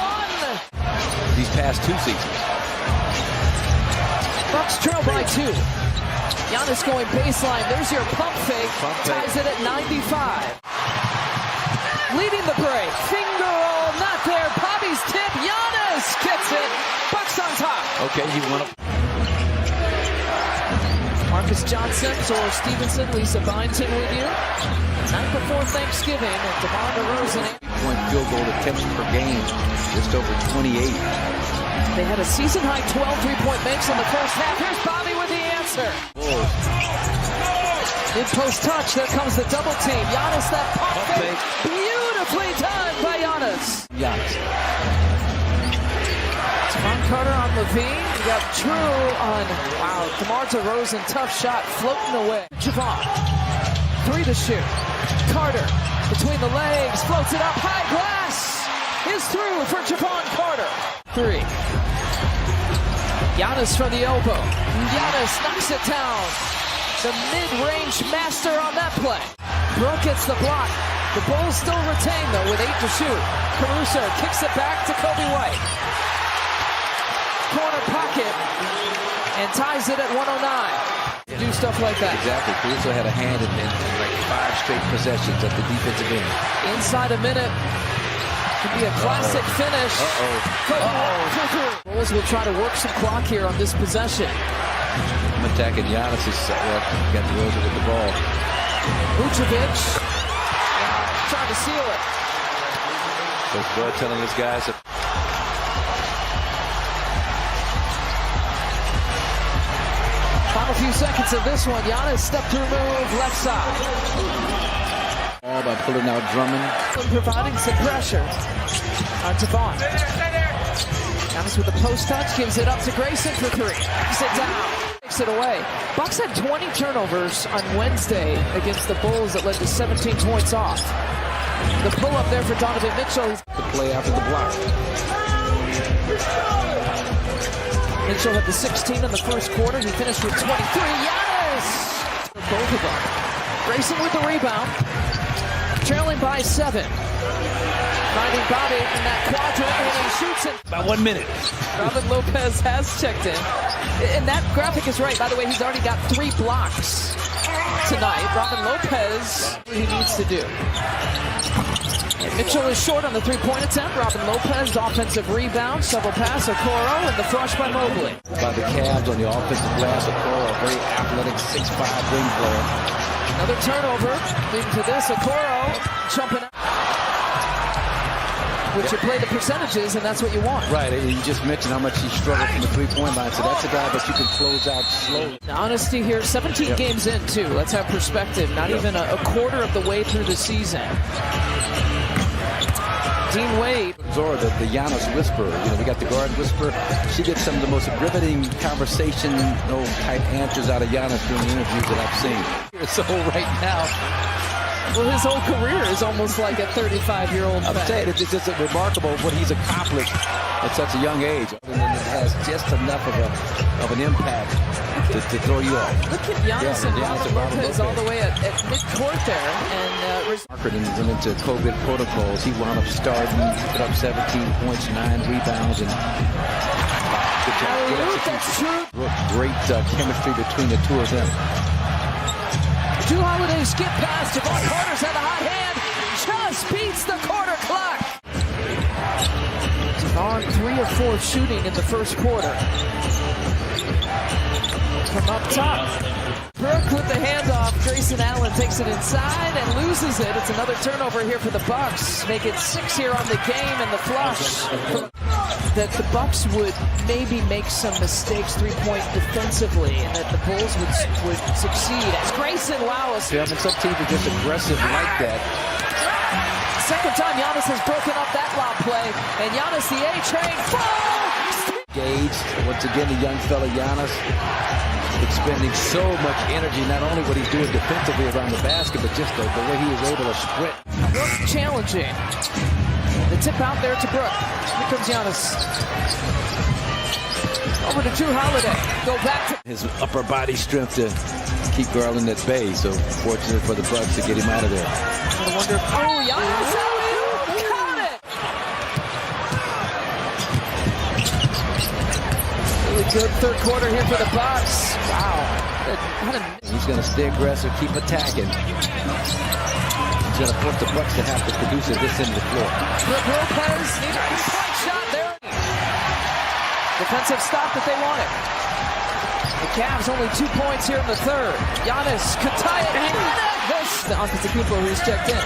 1. These past 2 seasons. Bucks trail by 2. Giannis going baseline. There's your pump fake. Ties it at 95. Leading the break. Finger roll. Not there. Bobby's tip. Giannis gets it. Bucks on top. Okay, you want to. Marcus Johnson or Stevenson, Lisa Byington with you. Night before Thanksgiving. And DeMar DeRozan. Point field goal attempts per game. Just over 28. They had a season-high 12 3-point makes in the first half. Here's Bobby with the answer. Mid-post touch. There comes the double team. Giannis, that pump fake. Beautifully done by Giannis. Giannis. Von Carter on Levine. You got Drew on, wow, DeMar DeRozan, tough shot, floating away. Javon, 3 to shoot. Carter, between the legs, floats it up, high glass, is through for Javon Carter. 3. Giannis from the elbow. Giannis knocks it down. The mid-range master on that play. Brook gets the block. The Bulls still retain, though, with 8 to shoot. Caruso kicks it back to Kobe White. Corner pocket and ties it at 109. Do stuff like that. Exactly. Caruso had a hand in like 5 straight possessions at the defensive end. Inside a minute. Could be a classic finish. Bulls will try to work some clock here on this possession. I'm attacking Giannis. Got DeRozan with the ball. Vucevic trying to seal it. Coach Bud telling his guys that final few seconds of this one. Giannis step through move, left side. All by pulling out Drummond. Providing some pressure on Javon. Giannis with the post touch, gives it up to Grayson for 3. Knocks it down, takes it away. Bucks had 20 turnovers on Wednesday against the Bulls that led to 17 points off. The pull-up there for Donovan Mitchell. The play after the block. Mitchell had the 16 in the first quarter. He finished with 23. Giannis! Both of them. Grayson with the rebound. Trailing by 7. Finding Bobby in that quadrant, and he shoots it. About 1 minute. Robin Lopez has checked in. And that graphic is right. By the way, he's already got 3 blocks tonight. Robin Lopez, what he needs to do. And Mitchell is short on the 3-point attempt. Robin Lopez, offensive rebound, several pass, Okoro, and the flush by Mobley. By the Cavs on the offensive glass, Okoro, a very athletic 6'5" wing player. Another turnover, leading to this. Okoro jumping out. Which you play the percentages, and that's what you want. Right, and you just mentioned how much he struggled from the 3-point line, so that's a guy that you can close out slowly. The honesty here, 17 games in, too. Let's have perspective. Not even a quarter of the way through the season. Dean Wade. Zora, the Giannis whisperer. You know, we got the guard whisperer. She gets some of the most riveting conversation, type answers out of Giannis during the interviews that I've seen. So right now, well, his whole career is almost like a 35-year-old. I'm saying it's just remarkable what he's accomplished at such a young age. And it has just enough of an impact to throw you off. Look at Giannis and Robin Lopez all the way at mid-court there. And went into COVID protocols. He wound up starting, put up 17 points, 9 rebounds, and good job. That's true. Great chemistry between the two of them. Drew Holiday skip past. Javon Carter's had a hot hand. Just beats the quarter clock. Javon 3 of 4 shooting in the first quarter. From up top. Brook with the handoff. Grayson Allen takes it inside and loses it. It's another turnover here for the Bucks. Make it 6 here on the game, and the flush. That the Bucks would maybe make some mistakes 3-point defensively, and that the Bulls would succeed. As Grayson Wallace. Yeah, and some teams are just aggressive like that. Second time Giannis has broken up that lob play, and Giannis the A-train falls. Engaged. Once again, the young fella Giannis expending so much energy, not only what he's doing defensively around the basket, but just the way he is able to sprint. Brook challenging. The tip out there to Brook. Here comes Giannis. Over to Drew Holiday. Go back to his upper body strength to keep Garland at bay. So fortunate for the Bucks to get him out of there. I wonder. Giannis alley-oop, got it. Really good third quarter here for the Bucks. Wow. He's going to stay aggressive, keep attacking. He's going to force the Bucks to have to produce at this end of the floor. Brook Lopez needs a 3-point shot there. Defensive stop that they wanted. The Cavs only 2 points here in the third. Giannis could tie it. This the Antetokounmpo who's checked in.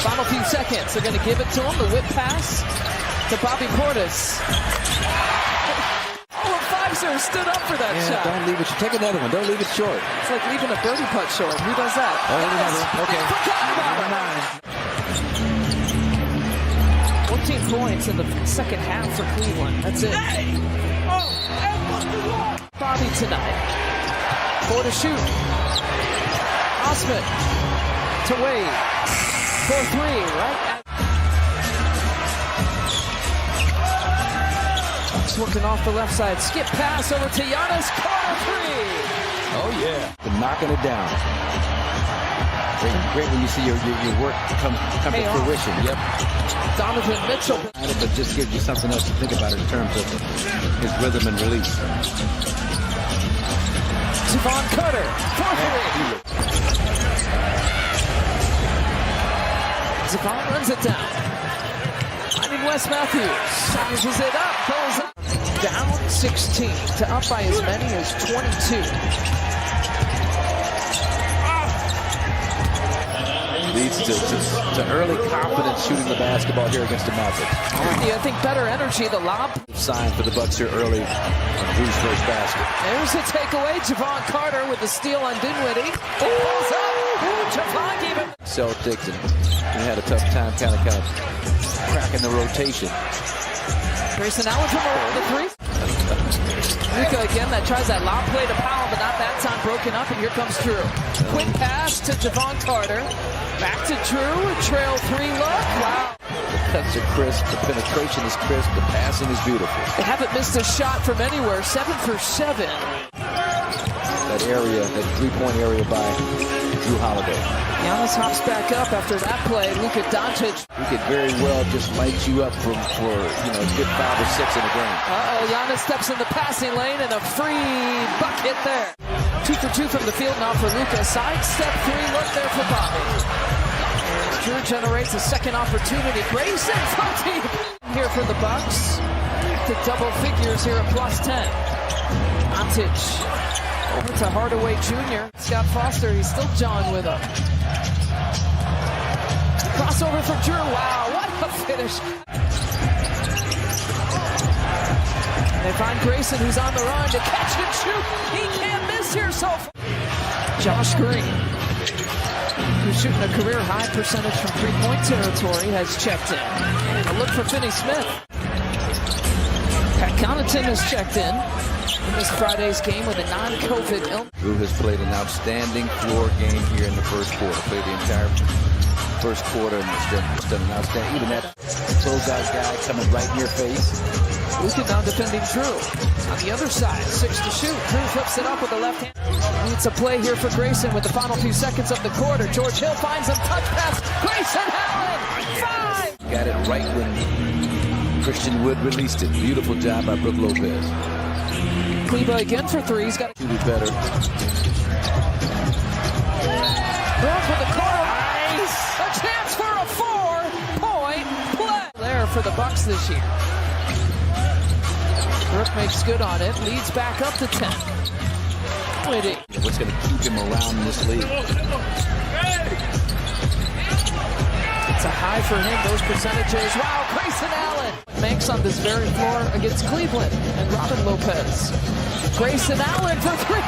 Final few seconds. They're going to give it to him. The whip pass to Bobby Portis. All of Pfizer stood up for that shot. Don't leave it. Take another one. Don't leave it short. It's like leaving a birdie putt short. Who does that? Okay. 14 points in the second half for Cleveland. That's it. Bobby tonight. 4 to shoot. Osman to Wade. 4-3, right? Bucks working off the left side. Skip pass over to Giannis. Corner 3. Oh, yeah. They're knocking it down. Great when you see your work come to fruition. Yep. Donovan Mitchell. But just gives you something else to think about in terms of his rhythm and release. Javon Carter. 4-3. Javon runs it down. Finding Wes Matthews. Sizes it up. Pulls up. Down 16 to up by as many as 22. Leads to early confidence shooting the basketball here against the Mavericks. Yeah, I think better energy. The lob. Sign for the Bucks here early on Drew's first basket. There's a takeaway. Javon Carter with the steal on Dinwiddie. Pulls up. Javon gave him. Celtics and had a tough time kind of cracking the rotation. Grayson Allen from the 3. Luka again that tries that lob play to Powell, but not that time. Broken up, and here comes Drew. Quick pass to Javon Carter. Back to Drew. Trail 3 look. Wow. The cuts are crisp. The penetration is crisp. The passing is beautiful. They haven't missed a shot from anywhere. 7 for 7. That area, that three-point area by Drew Holiday. Giannis hops back up after that play. Luka Doncic. He could very well just light you up for a good 5 or 6 in a game. Giannis steps in the passing lane and a free bucket there. 2 for 2 from the field now for Luka. Sidestep 3 look there for Bobby. And Drew generates a second opportunity. Grayson from deep here for the Bucks. To double figures here at +10. Doncic over to Hardaway Jr. Scott Foster, he's still John with him. Crossover from Drew. Wow, what a finish. They find Grayson, who's on the run to catch and shoot. He can't miss here so far. Josh Green, who's shooting a career-high percentage from three-point territory, has checked in. And a look for Finney Smith. Pat Connaughton has checked in this Friday's game with a non-COVID illness. Drew has played an outstanding floor game here in the first quarter. Played the entire first quarter and has done an outstanding. Even that closeout guy coming right in your face. Luka now defending Drew. On the other side, 6 to shoot. Drew flips it up with the left hand. Needs a play here for Grayson with the final few seconds of the quarter. George Hill finds him. Touch pass. Grayson Allen. 5. Got it right when Christian Wood released it. Beautiful job by Brook Lopez. Kleba again for 3. He's got to be better. Brook with the corner. Nice. A chance for a 4-point play there for the Bucks this year. Brook makes good on it. Leads back up to 10. What's going to keep him around in this league? It's a high for him, those percentages. Wow, Grayson Allen makes on this very floor against Cleveland and Robin Lopez. Grayson Allen for 3.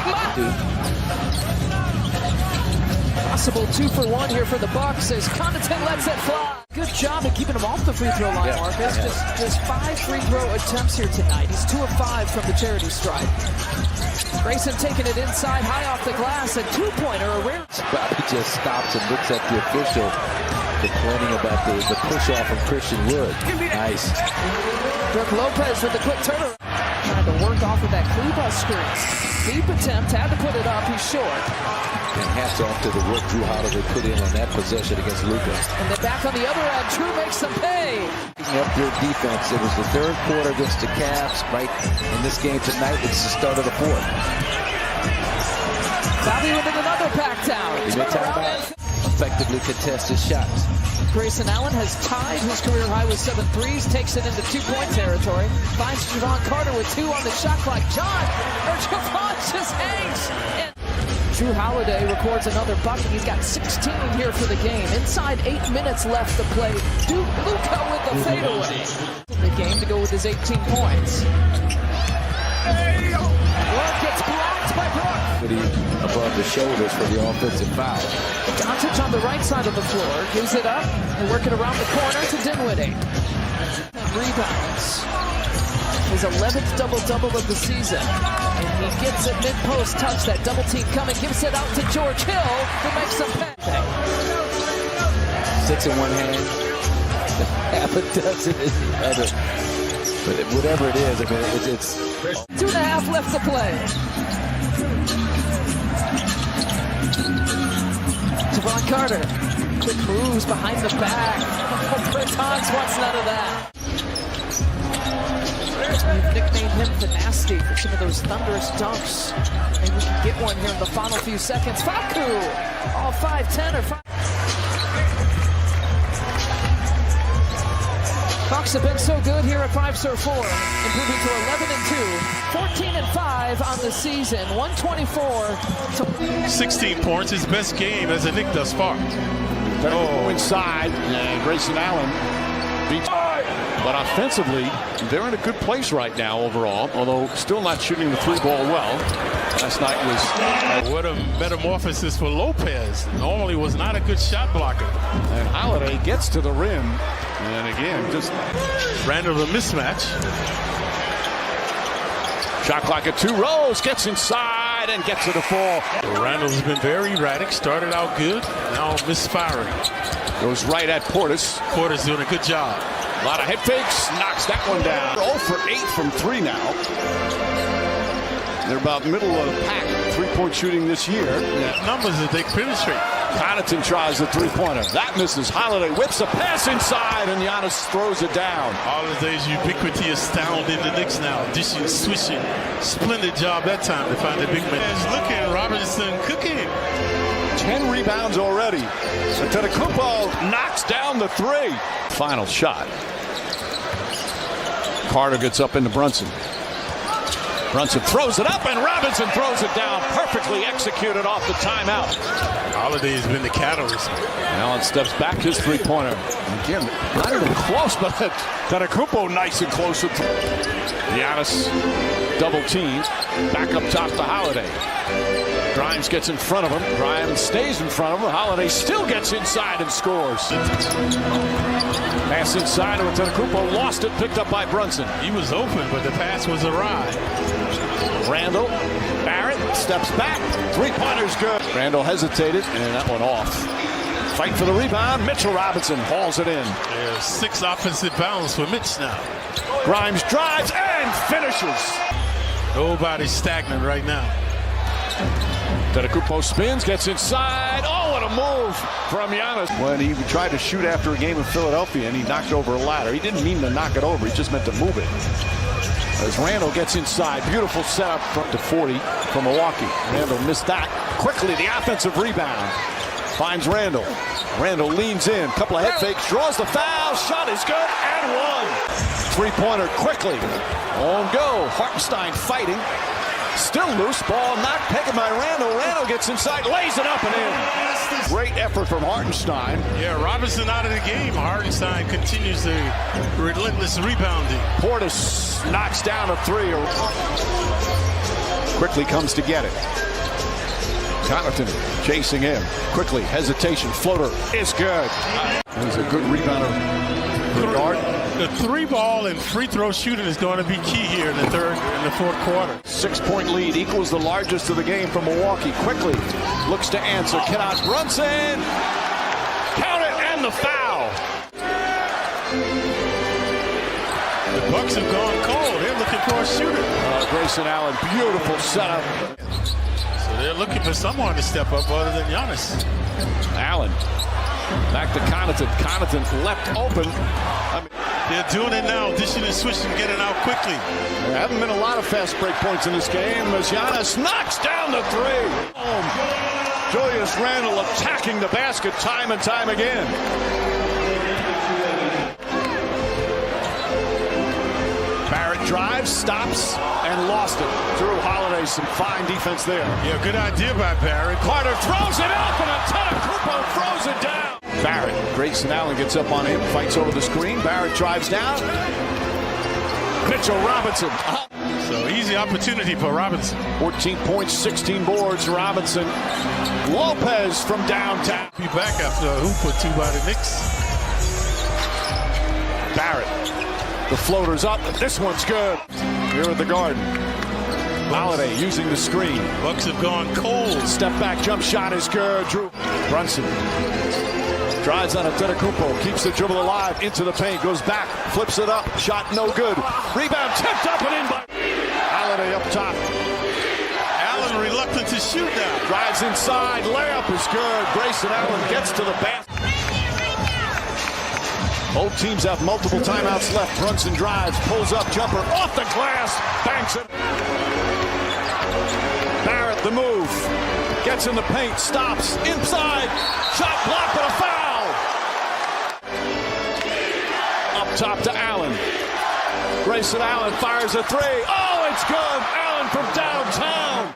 Possible 2 for 1 here for the Bucks as Connaughton lets it fly. Good job at keeping him off the free throw line, Marcus. Just 5 free throw attempts here tonight. He's 2 of 5 from the charity stripe. Grayson taking it inside, high off the glass, a 2-pointer, a rare. Bobby just stops and looks at the official, complaining about the push-off from Christian Wood. Nice. Brook Lopez with the quick turnaround. Trying to work off of that Kleba screen. Deep attempt, had to put it up, he's short. And hats off to the work Drew Holiday put in on that possession against Luka. And then back on the other end, Drew makes them pay. Picking up their defense. It was the third quarter against the Cavs. Right in this game tonight, it's the start of the fourth. Bobby with another back down. Effectively contested shots. Grayson Allen has tied his career high with 7 threes, takes it into 2-point territory. Finds Javon Carter with 2 on the shot clock. Javon just hangs. And Drew Holiday records another bucket. He's got 16 here for the game. Inside 8 minutes left to play. Luka with the fadeaway. In the game to go with his 18 points. Work gets blocked by Brook. Above the shoulders for the offensive foul. Doncic on the right side of the floor. Gives it up and working around the corner to Dinwiddie. Rebounds. His 11th double-double of the season. And he gets a mid-post touch. That double team coming. Gives it out to George Hill, who makes some pass. 6 in one hand. Half a dozen in the other. But whatever it is, I mean, it's 2.5 left to play. Javon Carter. Quick moves behind the back. Bertans wants none of that. We've nicknamed him the Nasty for some of those thunderous dunks. Maybe we can get one here in the final few seconds. Facu! All 5'10" or 5. Bucks have been so good here at 5-4, improving to 11-2, 14-5 on the season, 124 to 16 points, his best game as a Knick thus far. Inside, and Grayson Allen beats. But offensively, they're in a good place right now overall, although still not shooting the 3-ball well. Last night was... What a metamorphosis for Lopez. Normally was not a good shot blocker. And Holiday gets to the rim. And again, just Randall the mismatch. Shot clock at 2 rows, gets inside and gets to the fall. Randall's been very erratic, started out good, now misfiring. Goes right at Portis. Portis doing a good job. A lot of head fakes, knocks that one down. 0 for 8 from 3 now. They're about middle of the pack, 3-point shooting this year. Yeah. Numbers that they penetrate. Connaughton tries the 3-pointer. That misses. Holiday whips a pass inside, and Giannis throws it down. Holiday's ubiquity astounding the Knicks now. Dishing, swishing. Splendid job that time to find the big man. Looking, Robinson cooking. 10 rebounds already. Antetokounmpo knocks down the 3. Final shot. Carter gets up into Brunson. Brunson throws it up, and Robinson throws it down. Perfectly executed off the timeout. Holiday has been the catalyst. Allen steps back, his 3-pointer. Again, not even close, but Antetokounmpo nice and close. Giannis double teamed. Back up top to Holiday. Grimes gets in front of him. Grimes stays in front of him. Holiday still gets inside and scores. Pass inside to Antetokounmpo. Lost it. Picked up by Brunson. He was open, but the pass was awry. Randall. Barrett steps back. 3-pointer's good. Randall hesitated, and that one off. Fight for the rebound. Mitchell Robinson hauls it in. There's 6 offensive bounds for Mitch now. Grimes drives and finishes. Nobody's stagnant right now. Antetokounmpo spins, gets inside. Oh, what a move from Giannis. When he tried to shoot after a game in Philadelphia and he knocked over a ladder. He didn't mean to knock it over, he just meant to move it. As Randall gets inside, beautiful setup front to 40 from Milwaukee. Randall missed that. Quickly, the offensive rebound. Finds Randall. Randall leans in, couple of head fakes, draws the foul, shot is good, and one. 3-pointer quickly. On go, Hartenstein fighting. Still loose, ball knocked, taken by Randall. Randall gets inside, lays it up and in. Great effort from Hartenstein. Yeah, Robinson out of the game. Hartenstein continues the relentless rebounding. Portis knocks down a 3. Quickly comes to get it. Connaughton chasing him. Quickly, hesitation, floater is good. He's a good rebounder. Good guard. The 3-ball and free throw shooting is going to be key here in the 3rd and the 4th quarter. 6-point lead equals the largest of the game for Milwaukee. Quickly looks to answer. Cannot. Brunson. Count it and the foul. The Bucks have gone cold. They're looking for a shooter. Grayson Allen, beautiful setup. So they're looking for someone to step up other than Giannis. Allen. Back to Connaughton. Connaughton left open. They're doing it now, dishing and switching, getting out quickly. There haven't been a lot of fast break points in this game as Giannis knocks down the 3. Julius Randle attacking the basket time and time again. Barrett drives, stops, and lost it. Drew Holiday, some fine defense there. Yeah, good idea by Barrett. Carter throws it up, and Antetokounmpo throws it down. Barrett, Grayson Allen gets up on him, fights over the screen. Barrett drives down. Mitchell Robinson. So easy opportunity for Robinson. 14 points, 16 boards. Robinson. Lopez from downtown. Be back after a hoop or 2 by the Knicks. Barrett The floater's up. This one's good. Here at the Garden. Holiday using the screen. Bucks have gone cold. Step back jump shot is good. Drew Brunson drives on Antetokounmpo, keeps the dribble alive, into the paint, goes back, flips it up, shot no good. Rebound tipped up and in by Holiday up top. Allen reluctant to shoot now. Drives inside, layup is good. Grayson Allen gets to the basket. Both teams have multiple timeouts left. Brunson drives, pulls up, jumper off the glass, banks it. Barrett the move, gets in the paint, stops, inside, shot blocked, but a foul. Up top to Allen. Grayson Allen fires a three. Oh, it's good. Allen from downtown.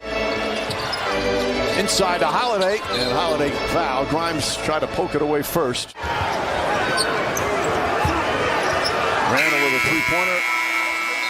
Inside to Holiday, and Holiday foul. Grimes tried to poke it away first. Randall with a three-pointer.